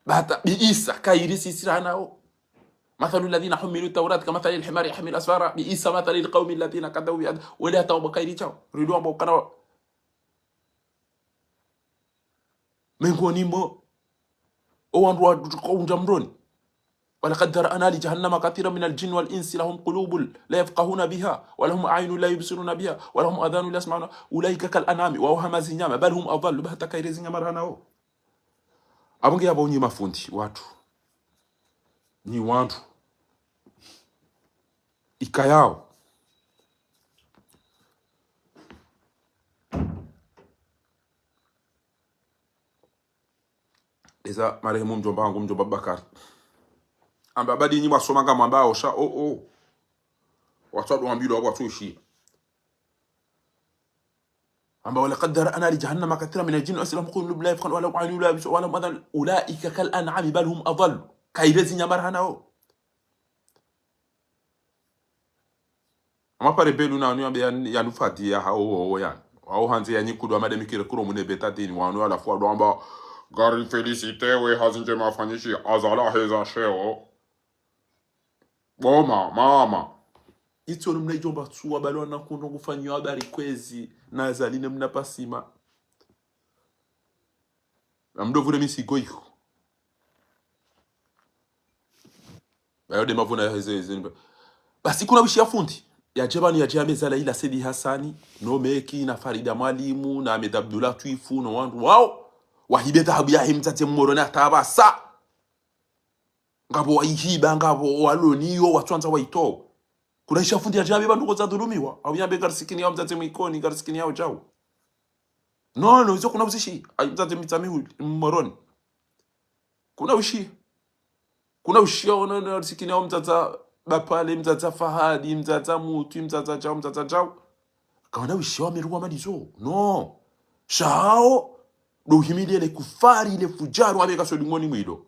bata biisa kairisi sirana مثل الذين حملوا التوراة كمثل الحمار يحمل أسفارا بئس مثل القوم الذين كذبوا بآيات ولا توبة كايريتاو ريدوا أبو كنا من غنيمو أو أن رواد قوم جمرون ولقد ذرأنا لجهنم كثيرا من الجن والإنس لهم قلوب لا يفقهون بها ولهم أعين لا يبصرون بها ولهم أذان لا يسمعون أولئك كالأنعام وهم زينما بل هم أضل بهتا كايريزين مرهناو أبونجي أبو ني مفوندي واتو ni wantu ikayao eza marehemu mjomba wangu mjomba Bakari amba badi nyi wasoma kama ambao sha watu waambilo watu ishi amba wala qaddara ana li jahannama kathira min al-jinn aslam qulub la yafqan wala aynu la yabsu wala madal ulaika kal an'am bal hum adall kairezi nyamarhanao amapare belu na anu ya nufati ya hao yani wao hanze ya nyikudu amade mikire kuro mune betatini wanu ala fwa amba gari felicite we hazinje mafanyishi azala heza sheo boma mama ito mnajomba tsuwa balo na kundo kufanywa habari kwezi na zaline mnapasima amdo vule misigo iko bayo de mavuna ya heze basi kuna wishi ya fundi ya jabani ya jameza Laila Sedi Hassani no meki na Farida Mwalimu na Ahmed Abdullah Twifu no wandu wao wahibe dhahabu ya himtate mmorona tabasa ngabo wahiba ngabo waloniyo watwanza waito kuna isha fundi ya jabe bandu koza dhulumiwa au yambe garsikini yao mtate mwikoni garsikini yao jao no hizo kuna uzishi mtate mitami mmoroni kuna ushi ona garsikini yao mtata bapale mtata Fahadi mtata Mutu mtata chao kawana wishiwa meruwa madizo no shao do himili le kufari le fujaru abeka so dingoni mwido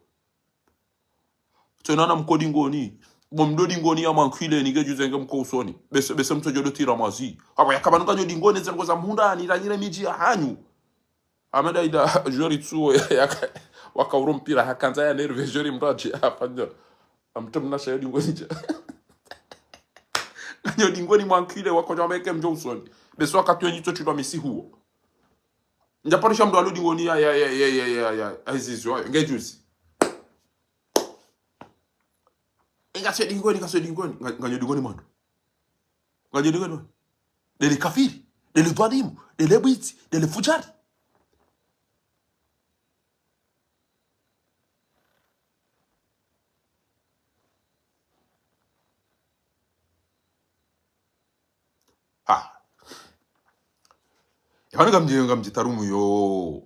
tena na mkodi ngoni bomdodi ngoni ya mankwile nige juzenge mko usoni bese mtojo tira mazi aba yakabanuka jo dingoni zengo za mhunda ni ranyire miji ya hanyu amada ida jori tsuo waka urompira hakanza ya nerve jori mraji hapa ndio amtumna shayo dingoni ja nyo dingoni mankwile wako jameke mjo usoni bese wakati wenyi to chulwa misi huo njaparisha mdo alo dingoni ya azizo ngejuzi ingache dingoni nganyo dingoni mando nganyo dingoni dele kafiri dele dhalimu dele bwiti dele fujari yabana gamji tarumu yo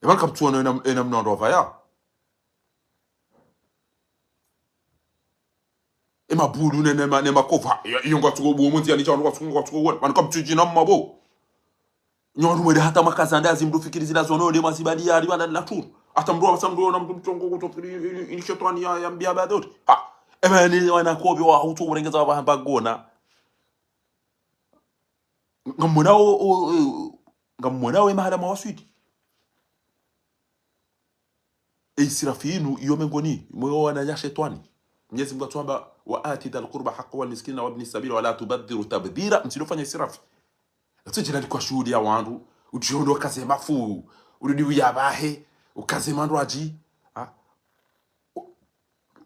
yabana kaptuona ena mnondo vaya ema bulu nema kova yonga tugo bo munti ani chanwa tugo wona man kaptuji na mabo nyoru mwede hata makazanda zimdu fikiri zila zono de masibali ya ribana la tour atamdo asamdo na mtu chongo kutopiri inishetwani ya mbia badot ema ni wana kobi wa hutu urengeza wa bagona ngammonao mahala mawaswidi israfinu iyo mengoni moyo wananya shetani. Mwenyezi Mungu atuamba wa atidal qurba haqqo wal miskina wa ibn sabil wa la tubadhiru tabdhira, msilofanya israfi. Atujira kwa shuhudi ya wandu ujondo kaze mafu urudi uyabahe ukaze mandu aji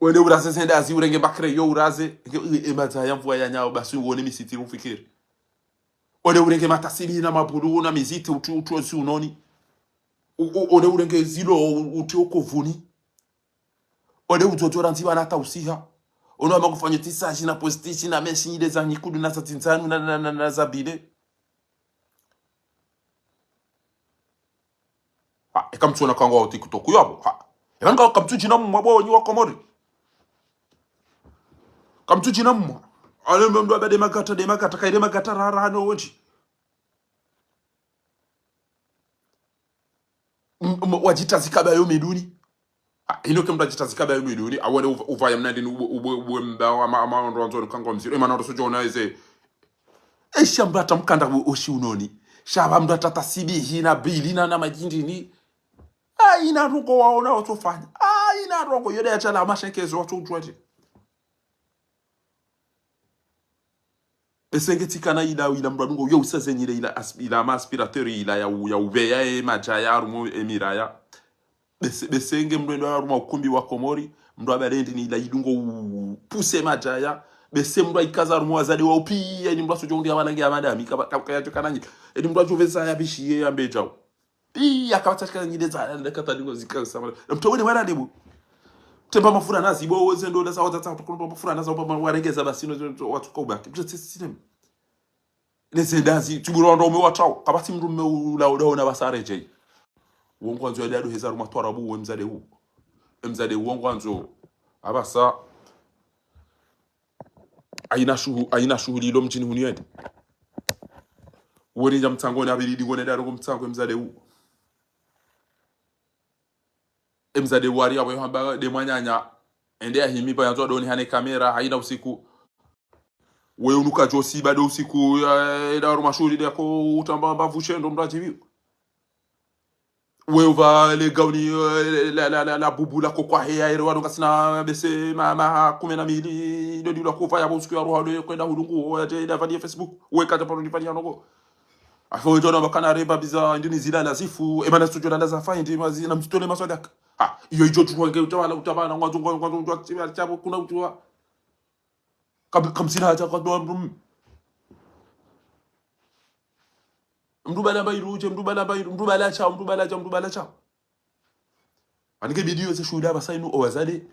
wende uraze senda azi urenge bakre yo uraze emata ya mvua ya nyao basi uone misiti ufikiri wende urenge matasili na mabulu na miziti utu si unoni wende urenge zilo uti okovuni wende utotora nziba na tausiha ono amakufanya tisaji na postichi na meshi ile za nyikudu na satinzanu na zabile ekamtsona kangwa wa TikTok yabo yanga kamtujina mmabo nyi wa Komori kamtujina mmo ale mndo abade magata kaide magata rara no wonji wajita zikaba yo miduni ino kemda jita zikaba yo miduni awale uvaya mnandi ubwe mba ama ndo nzo kangwa mziro emana ndo sojona eze shamba tamkanda oshi unoni shaba mndo tatasibi hina bilina na majindini ina ruko waona watofanya ina ruko yode ya chala amashenkezo watu utwaje esengetikana ila mradungo yo usazenyile ila aspirateur ila ya uveya majaya rumo emiraya besenge mrendo ya rumo ukumbi wa Komori mndo abarendi ni ila idungo puse majaya bese mndo ikaza rumo azali wa upi ni mndo sojongi abanangi amadami kayacho kananyi edi mndo ajoveza ya bishiye ya mbejao akawataka nyideza ndakata dingo zikasa mtowene wala debu temba mafura nazi bo wezendo ndasa watata tukumba mafura nazi bo warengeza basino watu kobaki bje system nezendazi tuburondo me watao kabati mrume ulaona basareje wongwanzo ya dadu hezaru matwara bu emzade wongwanzo abasa aina shughuli lo mjini huniende woni jam tangoni abili ngone dadu mtango emzade emzade wari abo hamba de mwanyanya ende ya himi pa yanzo doni hane kamera haina usiku we unuka josi bado usiku da rumashuri de ko utamba mbavu chendo mdaji vi we uva le gauni la bubula ko kwa heya ere wanu kasina bese ma 12 dodi la ko faya bo usiku ya roha de kwenda hulungu ate da vadi Facebook we kata paro dipani yanoko afo jona bakana reba biza ndini zila nazifu emana studio na za find na mtole maswadaka iyo ijo tuwange utabana ngwanzo aktivia chabo kuna utwa kamsina hata kwa mdubala bairuje mdubala cha anike video ze shuhuda basainu owazade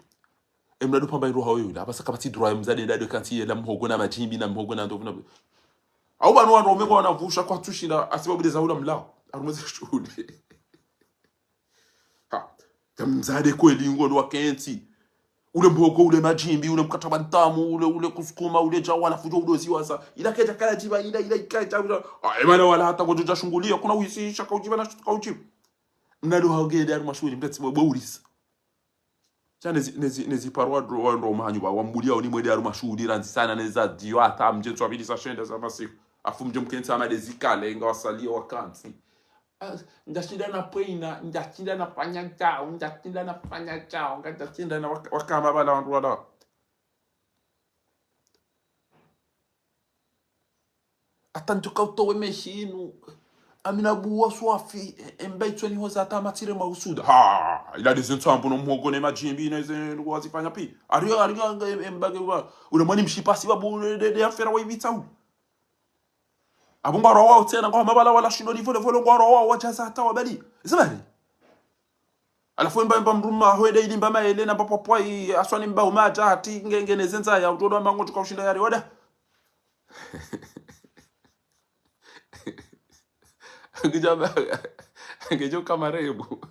emnadu pamba iru hawo yula basa kabati droit mzade ndado kanti la mhogo na majimbi na mhogo na ndovuna au banu wana omego wanavusha kwa tushina asibabu za ula mlao arumeze shuhude mzade kweli ngono wakenti ule mbogo ule majimbi ule mkataba ntamu ule kusukuma ule jawa na fujo udozi wasa ila keja kala jiba ila ikaita maana wala hata ngoja shungulia kuna uhisisha kaujiba na kaujiba mnado hagede ari mashuri mtetse bawurisa cyane nezi parwa ndo mahanyu ba wambulia oni mwede ari mashuri ranzi sana neza dio ata mjenzo abili sa shenda za masiku afu mje mkenti ama dezikale ngawasalia wakanti ndashinda na poina ndashinda na fanya chao ndashinda na wakama bala wandu wala atantuka utowe meshinu amina buwa swafi embaitwe ni hoza tamatire mausuda ila dizentu ambuno mhogo ne majimbi neze wazifanya pi ariyo embage wa ule mwani mshipasi babu de afera wa ibitau abunga rowa utena kwa mabala wala shindo ni vole ngwa rowa wachaza hata wabali isabali alafu mba mruma hoede ili mba maele na papapwa aswani mba umaja hati ngenge zenza ya utodo mbango tukaushinda yari wada ngejo kamarebu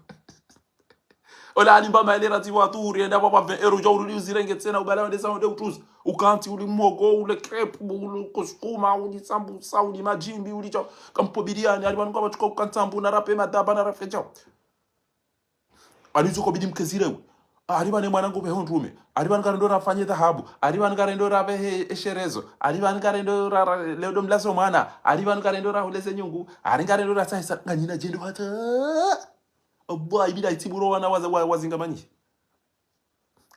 ola alimba maele rati waturi enda papa ero jawru uzirenge tena ubala wende sawo de utuzi ukanti uli mogo ule crepe ule kusukuma uli sambusa uli majimbi uli cho kampo biriani alibanu kwa bachukua ukantambu na rape madaba na rafecha alizo ko bidim kezire Ariba ni mwanangu pe hondume. Ariba ngarendo rafanye dhahabu. Ariba ngarendo rabe esherezo. Ariba ngarendo leo mlazo mwana. Ariba ngarendo rahuleze nyungu. Ari ngarendo ratsa nganyina jendo hata. Obwa ibida itiburo wana wazingamanyi.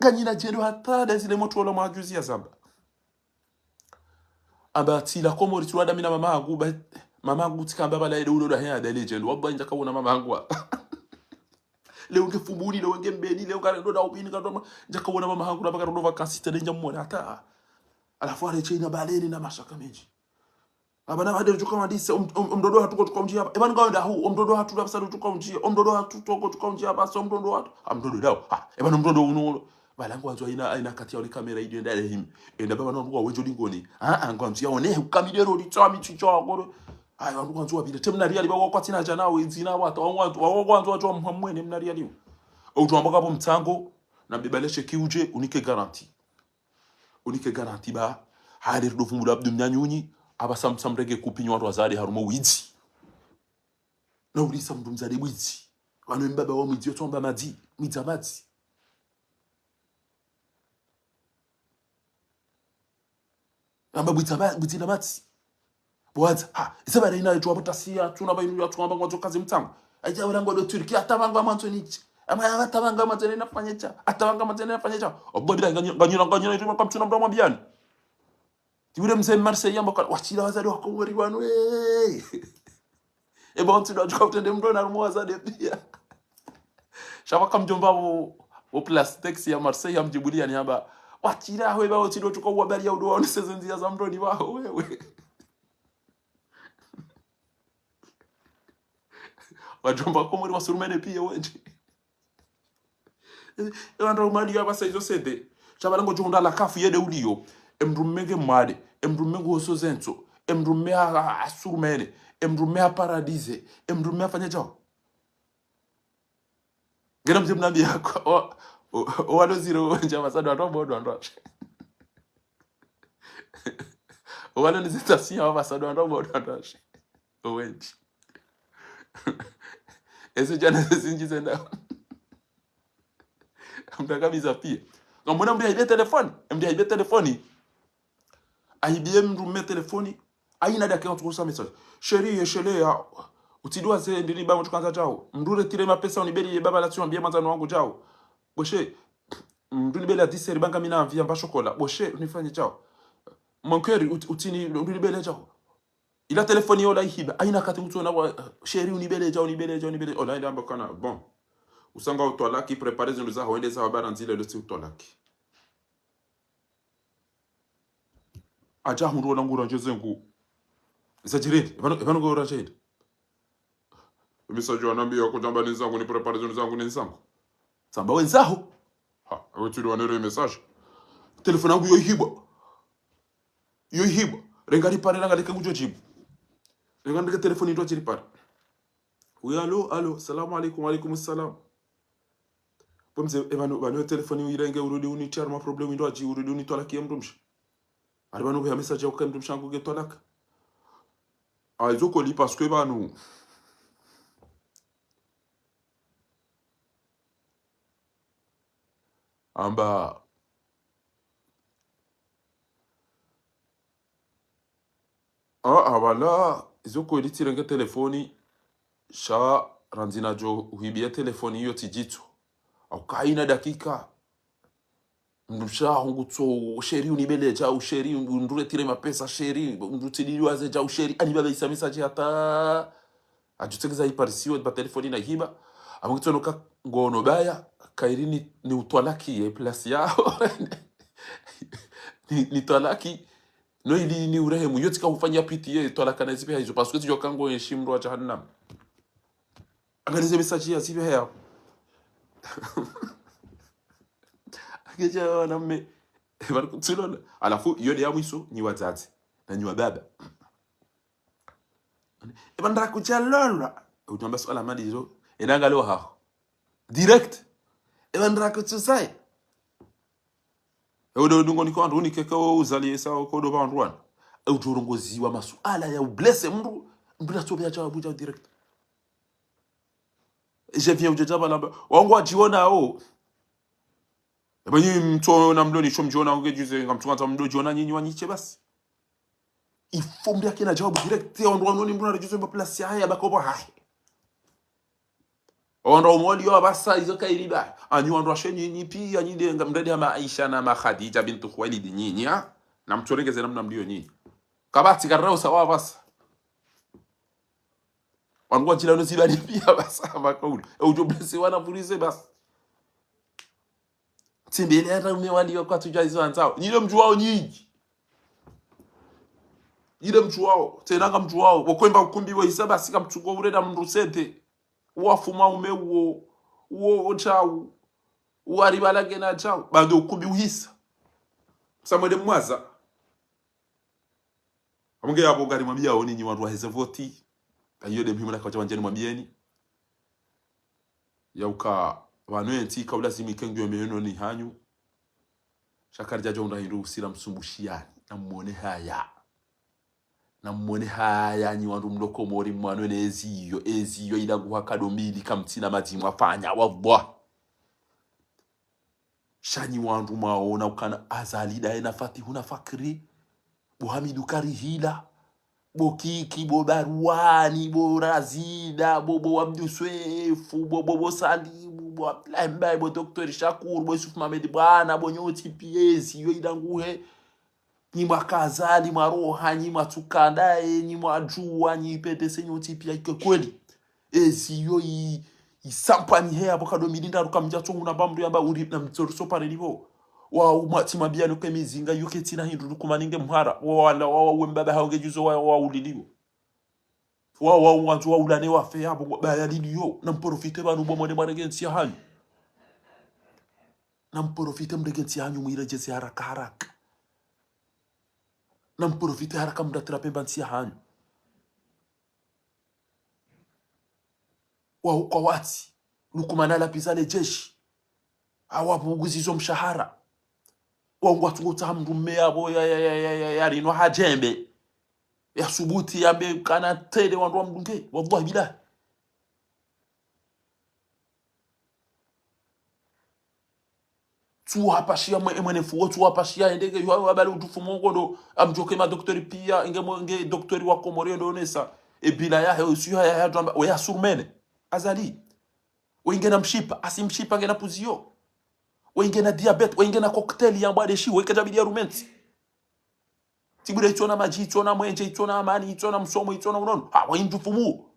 Nganyina jendo hata desile moto la majuzi ya zamba. Abati la komori tuwada mina mama angu ba mama angu tikamba bala ile ulo haya da legend. Wabwa njaka wona mama angu. Leo ngefumuni leo ngembeni leo ngarendo da upini kadoma njaka wona mama angu nabaka ndo vakansi tede njamona hata. Alafu ale china baleni na mashaka menji. Abana bade tuko mandise omdodo hatuko tukomjia. Ebani ngawenda hu omdodo hatu labsa tukomjia. Omdodo hatu toko tukomjia basi omdodo hatu. Amdodo dawo. Ebani omdodo uno balangu anzo ina kati ya ole kamera idio ndale him. Enda baba ndo wejo lingoni. Ngwanzi yaone ukamidero litami chicho agoro. Ayi wandu kwanzu wabile temnari ali bawo kwatina jana we nzina wata wawo kwanzu watu mwamwene mnari ali. Utwambaka hapo mtango na bibaleshe kiuje unike garanti. Unike garanti ba hali rudofumula abdu mnyanyunyi aba samrege kupinyo watu wazari harumo wizi. Na ulisa mdu mzari wizi. Wanu mbaba wa mwizi yotomba madi, mizamadi. Amba bwitina mati. Bwaza isaba ina tuwa butasia tuna bayinu ya tuwa bango kazi mtango. Aja warango do Turki atabanga mantonichi. Ama atabanga mantoni nafanyecha. Atabanga mantoni nafanyecha. Obbo bila nganyira ituma kamtuna mdo mwambiani. Tiwire mzee Marseille yamba wachira wazadi wako ngori wanu eba onti do jokotende mdo na rumo wazadi pia. Shaka mjomba wo plastex ya Marseille amjibulia ni haba wachira wewe oti do tuko wabali ya udo nisezenzia za mdo ni wao wewe. Wajomba ko muri wasurumene pia wenje. Ewanda umadi yaba saizo sede. Chabalango jonda la kafu yede uliyo. Emdrumege made, emdrumege hosozenzo, emdrume asurumene, emdrume paradise, emdrume afanya jao. Gena mzee mnambi yako walo zero njama sadu atombo ndo. Walo ni zitasinya wa sadu atombo ndo. Owenji. Ese jana zinji zenda. Mtaka biza pia. Ngomona mbi haibe telefoni. IBM mrume telefoni. Aina dake watukusa message. Sheri yeshele ya. Utidua ze ndini ba mtukanza jao. Mdure tire mapesa unibeli baba la tuambia manzano wangu jao. Boshe. Mduni beli ya diseri banga mina anvia mba shokola. Boshe unifanye jao. Mwankeri utini unibeli jao. Ila telefoni yola ihiba. Aina kati mtu na sheri unibeli jao. Ola ila mba kana bon. Usanga utolaki prepare zindu za hoende za wabara nzile losi utolaki. Aja hundu na ngura njezengu. Zajiridi. Evano ngura njedi. Message wanambia kujamba nenzangu ni prepare zindu zangu nenzangu. Samba wenzaho. Awetuli wanere message. Telefona yangu yohibwa. Rengari pare rangari kangu jojibu. Rengari telefoni ndo chiri pare. Oui, allo, salamu alaikum, alaikum salam. Pomze evano telefoni uyirenge urudi unichar ma problemu ndo aji urudi unitola kiemdumsha. Aribano ya message yako kemdumsha ngo getolaka. Aizo li parce que banu amba wala izo li tirenge telefoni sha ranzina jo uhibia telefoni hiyo tijito. Au kaina dakika mdusha hungutso sheri unibele ja usheri ndure tire mapesa sheri ndutiliwa ze ja usheri ani baba isa message hata ajutegeza iparisiwa ba telefoni na hiba amukitono ka ngono baya kairini ni utwalaki ya place yao ni twalaki no ili ni urehemu yote ka ufanya PTA twalaka na zipe hizo parce que tu kango heshimro wa jahannam anganize message ya zipe haya akeja wanamme barkutsilo alafu yode ya mwiso ni wazazi na ni wababa ebandra kuchalolwa utamba swala mali hizo enangalo haho direct ebandra kutsai ewo ndungo niko andu nikeka uzali sawa ko do bandwan uturongozi wa masuala ya blesse mndu natobya cha abuja direct je viens ujajaba lamba wangu ajiona o Banyi mtu na mloni shom jona ungejuze ngamtunga mdo jona nyinyi wanyiche basi. Ifombe yake na jawabu direct ya ndo anoni mbona rejuze ba place haya bakoba hai. Ondo moli yo basa izo kairiba. Anyu ndo ashenyi nyinyi pia nyinde ngamdadi ama Aisha na ma Khadija bintu Khuwailid nyinyi na mtorengeze namna mlio nyinyi. Kabati karao sawa basa. Wangu jila no zibani pia basa makauli. Ujoblesi wana pulize basa. Timbele hata umewali kwa tujaizo anzao. Nyile mtu wao nyinyi. Nyile mtu wao. Tenanga mtu wao. Wakwemba ukumbi wa hisaba sika mtuko ureda mrusete. Uwafuma ume uo chao. Uwaribala gena chao. Bando ukumbi uhisa. Samwede mwaza. Amunge yabo ngari mwambia oni nyi watu wa hezevoti. Ayode mhimuna kwa chawanjeni mwambieni. Yauka wanwenti kaula zimi kengyo meheno ni hanyu. Shakari jajo undahindu usira msumbushia. Na mwone haya nyi wandu mloko mori mwanwene eziyo ilaguha kadomili kamtina mazimu afanya wabwa. Shani wandu maona ukana azalida ena fatihuna fakri. Bo hamidu karihila. Bo kiki, bo baruani, bo razida, bo abdu swefu, bo salimu, bo ablambai, bo doktor Shakur, bo Yusuf Mohamed Bwana, bo nyoti piezi, yo idanguhe. Ni makazali, maroha, ni matukandae, ni majua, ni pedese nyoti pia ike kweli. Ezi yo isampa ni hea, bo kado milinda ruka mjato unabambu yamba uri na mtoro sopa nilivo. Wa umati mabiano ke mizinga yuke tina hindu dukumaninge mhara wa wembaba haonge juzo wa uliliwo wa wanzu wa ulane wa fe abo baya liliyo na mprofite banu bomone maregensi hanyu na mprofite mregensi hanyu mwirejesi haraka na mprofite haraka mdatira pembansi hanyu wa kwa wati lukumanala pizale jeshi awabuguzizo mshahara wangu watu hamdu mmea bo ya rino hajembe ya subuti ya be kana tele wandu wa mdunge wallahi billah tu hapashia mwene fuo tu hapashia endege yo abale utufumo ngodo amjoke ma doktori pia nge doktori wa Komore ndo nesa e bila ya he usiyo ya ndo we asurmene azali wengena mshipa asimshipa ngena puzio wengena diabetes wengena cocktail ya mbade shi wekaja bidia rumenti tibure itona maji itona mwenje itona amani itona msomo itona unono waindufumu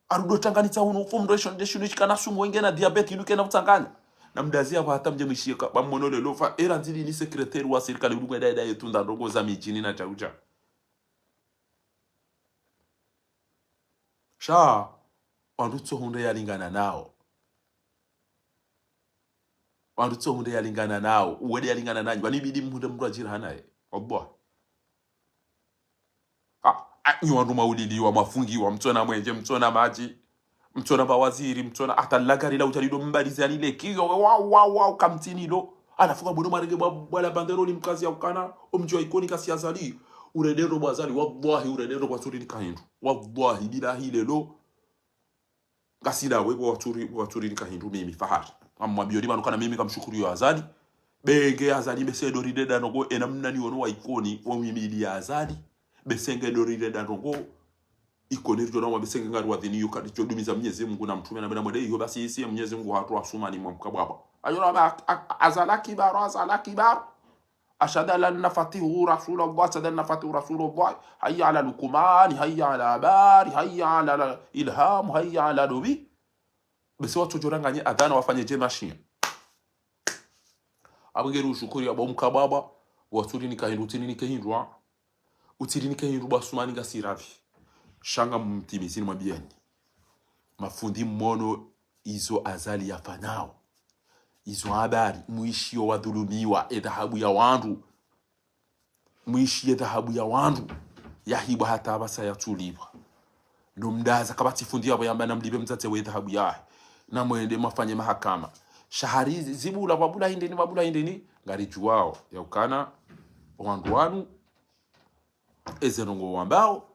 arudo tanganitsa uno formulation desho kana sumu wengena diabetes iluke na utanganya na mdazia kwa hata mje mshika bamonole lofa era ndili ni secretary wa serikali ulugwe dada yetu ndandogo za mijini na chauja sha wandutso hunde yalingana nao wandutso hunde yalingana nao uwede yalingana nanyi wanibidi mhunde mtu ajira hanaye obwa ni wandu mauliliwa mafungiwa mtona mwenje mtona maji mtona bawaziri mtona atalagari la utalido mbalizi anile kiyo wow kamtini lo anafuka bono marege bwala bandero ni mkazi ya ukana omjwa ikoni kasi azali uredero bazali wallahi uredero kwa turi nikahindu wallahi bila hile lo gasida webo waturi nikahindu mimi fahari amma biyo dibano kana mimi kamshukuru yo azali bege azali besedo rideda nogo enamna ni ono wa ikoni wa mimi ya azali besenge do rideda nogo ikoni rjo na besenge ngari wadhini yuka dicho dumiza Mwenyezi Mungu na mtume na bena mwede hiyo basi isi Mwenyezi Mungu hatu asuma ni mwamkababa ayona azalaki bar ashhadu an la fatihu rasulullah ashhadu anna fatihu rasulullah hayya ala lukumani hayya ala bari hayya ala ilham hayya ala dubi basi watu joranganye adhana wafanye je machine abugeru shukuri abo mkababa waturi nikahindu tini nikahindwa utiri nikahindu basumani gasiravi shanga mtimizini mwabiani mafundi mmono izo azali ya fanao izo habari muishi wa wadhulumiwa edhahabu ya wandu muishi edhahabu ya wandu yahibu hata basa ya tuliwa ndo mdaza kabati fundi yabo yamba namlibe mtate we edhahabu ya na mwende mafanye mahakama shahari zibula wabula hindeni ngari juwao ya ukana wandu wanu ezenongo wambao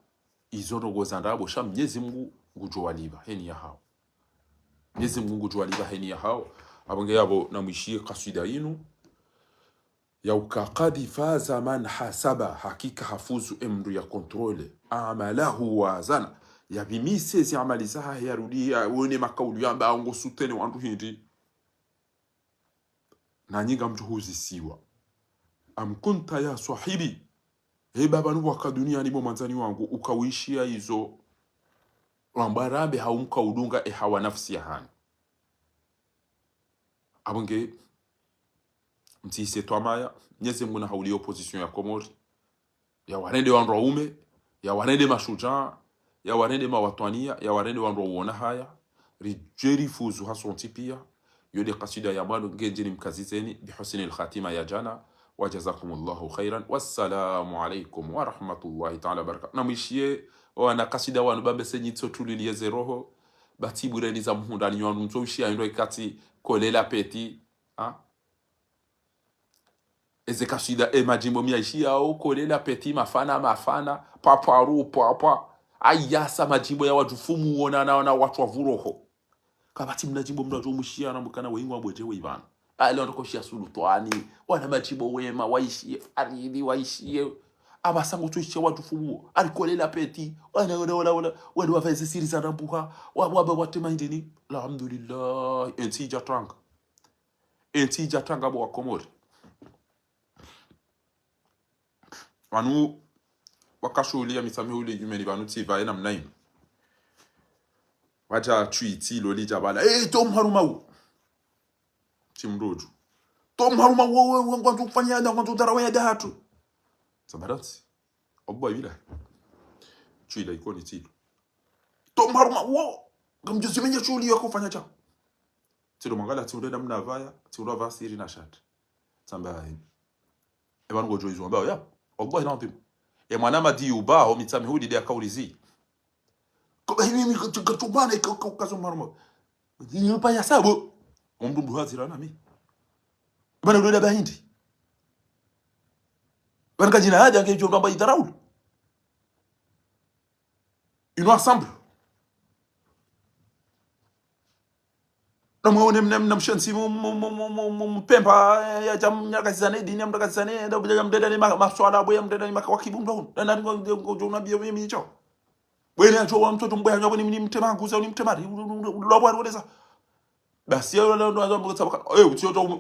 izo ndogo zandabo sha Mwenyezi Mungu ngujwa liba heni ya hao Mwenyezi Mungu ngujwa liba heni ya hao abonge yabo namwishie kasida inu ya ukaqadi faza man hasaba hakika hafuzu emru ya kontrole amalahu wazana ya bimise zi amali zaha yarudia wone makaulu yamba ango sutene wandu hindi na nyinga mjuhuzi siwa amkunta ya sahibi baba nubu waka dunia nibo manzani wangu ukawishia hizo wambarambe haumka udunga hawa nafsi ya hani abonge mtise twamaya nyeze muna hauli opposition ya Komori ya warende wandu waume ya warende mashujaa ya warende mawatwania ya warende wandu uona haya rijeri fuzu hasonti pia yode kasida ya manu ngejeni mkazizeni bihusni al-khatima ya jana wajazakumullahu khairan wassalamu alaikum wa rahmatullahi ta'ala barakatuh namishie wana kasida wanu bambe senyitso tulilieze roho batibureni za muhundani wandu mtoushia ndo ikati kolela peti ha eze kasida majimbo miaishia au kolela peti mafana papa ayasa majimbo ya wajufumu wona na watu wavuroho kabati mnajimbo mnajomushia na mkana wengwa bwejewe ibana ale ndoko shia sulutwani wana majimbo wema waishie aridi waishie abasango tuishia wajufumu alikolela peti wala wafeze siri za rambuha watema indini alhamdulillah entija tanga bo Komori wanu wakashulia misamihuli jumeni vanu tiva ena mnainu waja chuiti loli jabala tom harumau timroju tom harumau wangu kufanya na wangu darawaya dahatu sabaransi obwa bila chuida ikoni tilo tom harumau gamjuzi menya shuli yako kufanya cha tilo mangala tiurenda mnavaya tiurava siri na shat samba ebanu gojo izo ambao ya Allah inantim mwana madi ubao mitsamihudi dia kaulizi kwa hivi mikatubana kazo marmo ni pa ya sabo omdumbu hazira nami bana ndo bahindi bana kajina haja ngejo ngamba idaraul une ensemble namuone mnamshansi mpemba ya jamnyaka zanedi ni mtaka zanedi ndo bila mdeda ni maswala boya mdeda ni makawakibumba na ngo nabio mimi cho bwene acho wa mtoto mbwa nyabo ni mtema nguza ni mtemari lobwa rweza basi yo ndo ndo tsabaka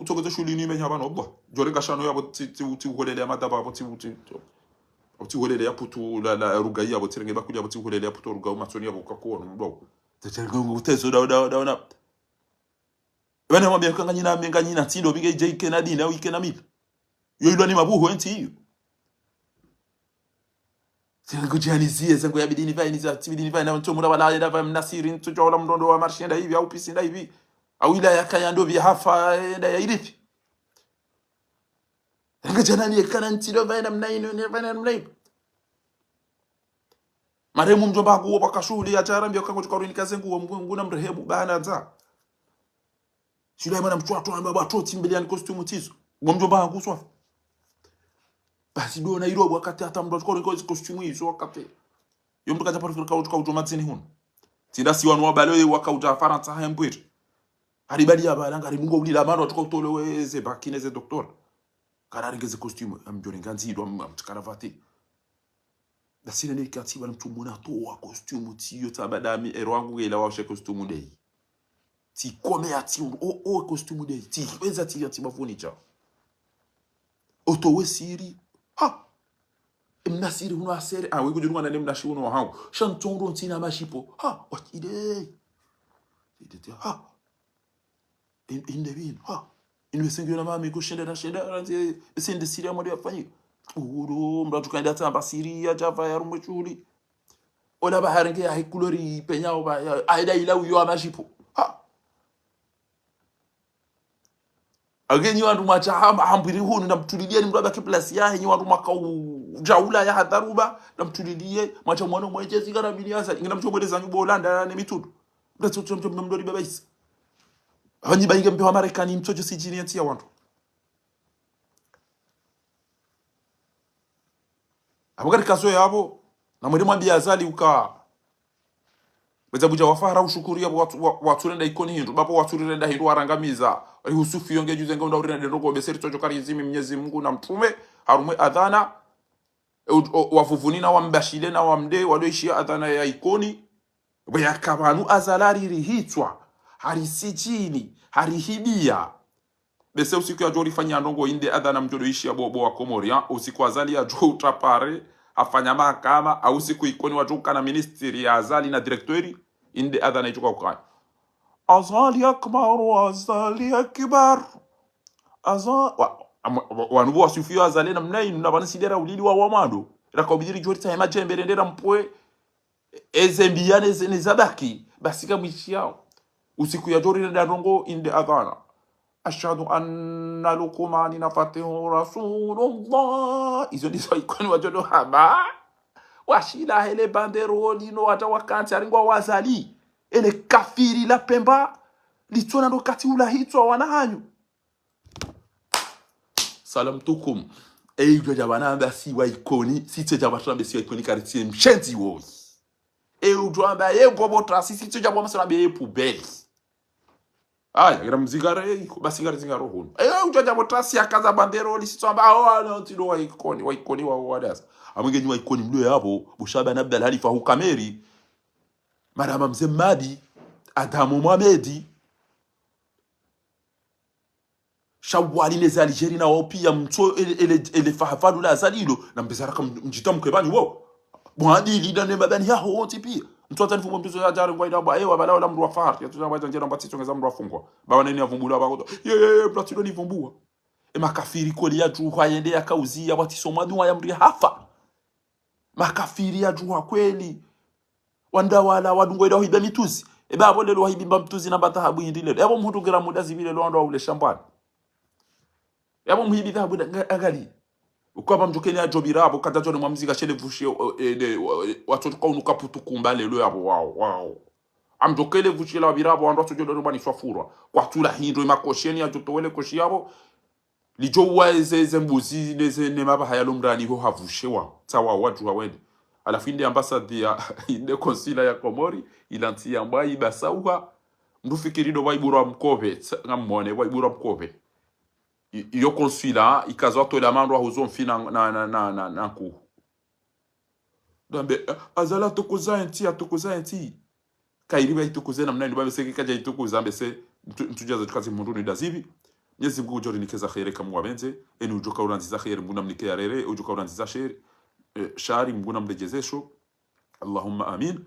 utsokoze shuli ni menya bana obwa jore ngashano yabo ti ukolele amadaba abo ti ukolele ya putu la rugai abo tirenge bakuja abo ti ukolele ya putu rugai matsoni yabo kakona mbwa tetengo ngutezo da bana mwambia kanganyina tindo bige JK na dina wike na mil yo ilo ni mabuho enti hiyo Sengo janizie sengo ya bidini vai niza tibidini vai na mtomo wala ya vai mnasiri ntujola mdondo wa marshenda hivi au pisinda hivi au ila ya kayando vya hafa enda ya irithi sengo janani kana ntilo vai na mnaino ne vai na mnaino maremu mjomba nguo pakashuli ya charambia kango tukaruni kazengu nguna mrehemu bana za shule mwana mchwato amba batoti mbele costume tizo mjomba wangu swafa basi do na irobo wakati hata mtu akora kwa costume hizo wakati yomtu kaja parfika kwa utomatini huno tinda si wanu wabale wakauta faransa hembwir haribali abalanga rimungo ulila mano tukotoleweze bakineze doctor kararingeze costume amjore nganzidwa mtikaravati dasina ni katiba mtu muna toa costume tiyo tabadami ero wangu ila washe costume dei ti kome ati o costume dei ti weza ti ati bafunicha otowe siri ha mnasiri huno asere wewe kujua na mnashi huno hao shantongo ntina mashipo ha wakide idete ha indebin ha inwesengiona mami kushenda na shenda ranze sende siria modi afanye uro mratu kaenda tamba siria java ya rumwe chuli ola baharenge ya hikulori penyao ba aida ila uyo amashipo ha agenyi wandu machahamba hambiri hunu na mtulilie ni mraba kiplasi yahe nyi wandu jaula ya hadaruba na mtulilie macha mwana mwejezi kana biliasa ingina mchomweleza nyubo Holanda ne mitudu mtoto mdori baba isi abanyi bayige mpewa Marekani mtoto sijini ya wandu abagari kaso yabo na mwalimu ambia azali uka beza buja wafara ushukuria watu renda ikoni hindu bapo watu renda hindu warangamiza Yusufu yonge juze ngao ndawrina ndogo beseri tojo karizimi Mwenyezi Mungu na mtume harume adhana wavuvunina wambashile na wamde walioishia adhana ya ikoni bwakabanu azalari rihitwa harisijini harihibia bese usiku ya jori fanya ndongo inde adhana mjodoishi ya bobo wa Komoria usiku azali ya jo utapare afanya mahakama au usiku ikoni wajuka na ministeri ya azali na direktori inde adhana ijuka ukaya azali akbar wanubu wasufio azali na mnai na banasidera ulili wa wamado rakobidiri jori tahema jembe rendera mpwe ezembiane zenezabaki basi kamwishi yao usiku ya jori renda ndongo inde adhana ashhadu anna lukumani na fatihu rasulullah izo ndizo ikoni wajodo haba washila hele banderoli no hata wakanti aringwa wazali ele kafiri la pemba litona ndo kati ula hitwa wanahanyu salam tukum ejo jabana basi wa ikoni site jabana basi wa ikoni kartie mshenzi wo ejo amba yego botrasi site jabana sana be poubelle aya gira mzigare basi ngari zingaro hono ujaja botrasi akaza bandero lisitsamba no tilo wa ikoni wa wadasa amwengenyi wa ikoni mdo yabo bushaba na Abdal Halifa hu kameri marama mzemadi Adamu Mohamedi shawali neza Algeria na wapia mto ele fahafalu la zalilo na mbezaraka mjita mkebani wao mwadi lida ne babani yaho wote pia mtu atanifunga mbizo ya jari ngwa idaba ewa balao la mru wa fahari ya tuna waja njera mbati tongeza mru wafungwa baba nini avumbula bako platilo ni vumbua makafiri koli ya juu hayende ya kauzia wati somadu ya mri hafa makafiri ya juu kweli wanda wala wadungo ida hiba mituzi babo lelo hibimba mtuzi na batahabu indile yabo mhutugira muda zibile lo ndo ule shambani yabo muhibi dhahabu agali ukaba mjokeni ya jobirabo kadajo ne mwamzika shele vushie watu kwa unuka putu kumbale lo yabo wow amjokele vushie la birabo ando tojo do bani swafurwa kwa tula hindo makosheni ya jotowele koshi yabo lijo waeze mbuzi neze ne maba hayalo mrani ho havushewa tawa watu wawende alafinde ambassade ya inde konsila ya Komori ilanti ambayi basauha ndufikirido waibura mkobe ngamone waibura mkobe iyo konsula ikazo to la mandwa huzo mfina na ku dambe azala tokuza enti kairiba itukuze namna ndo bameseke kaja itukuza mbese mtujaza tukazi mundu ni dazibi Mwenyezi Mungu jori nikeza khaire kama wabenze eni ujoka uranziza khaire mbuna mnike yarere ujoka uranziza shere shari mbuna mrejezesho Allahumma amin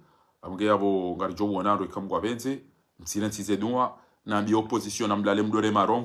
amge yabo ngarijo wonaro ikamgwa benze msilensize dua na bi opposition na mlale mdore marongo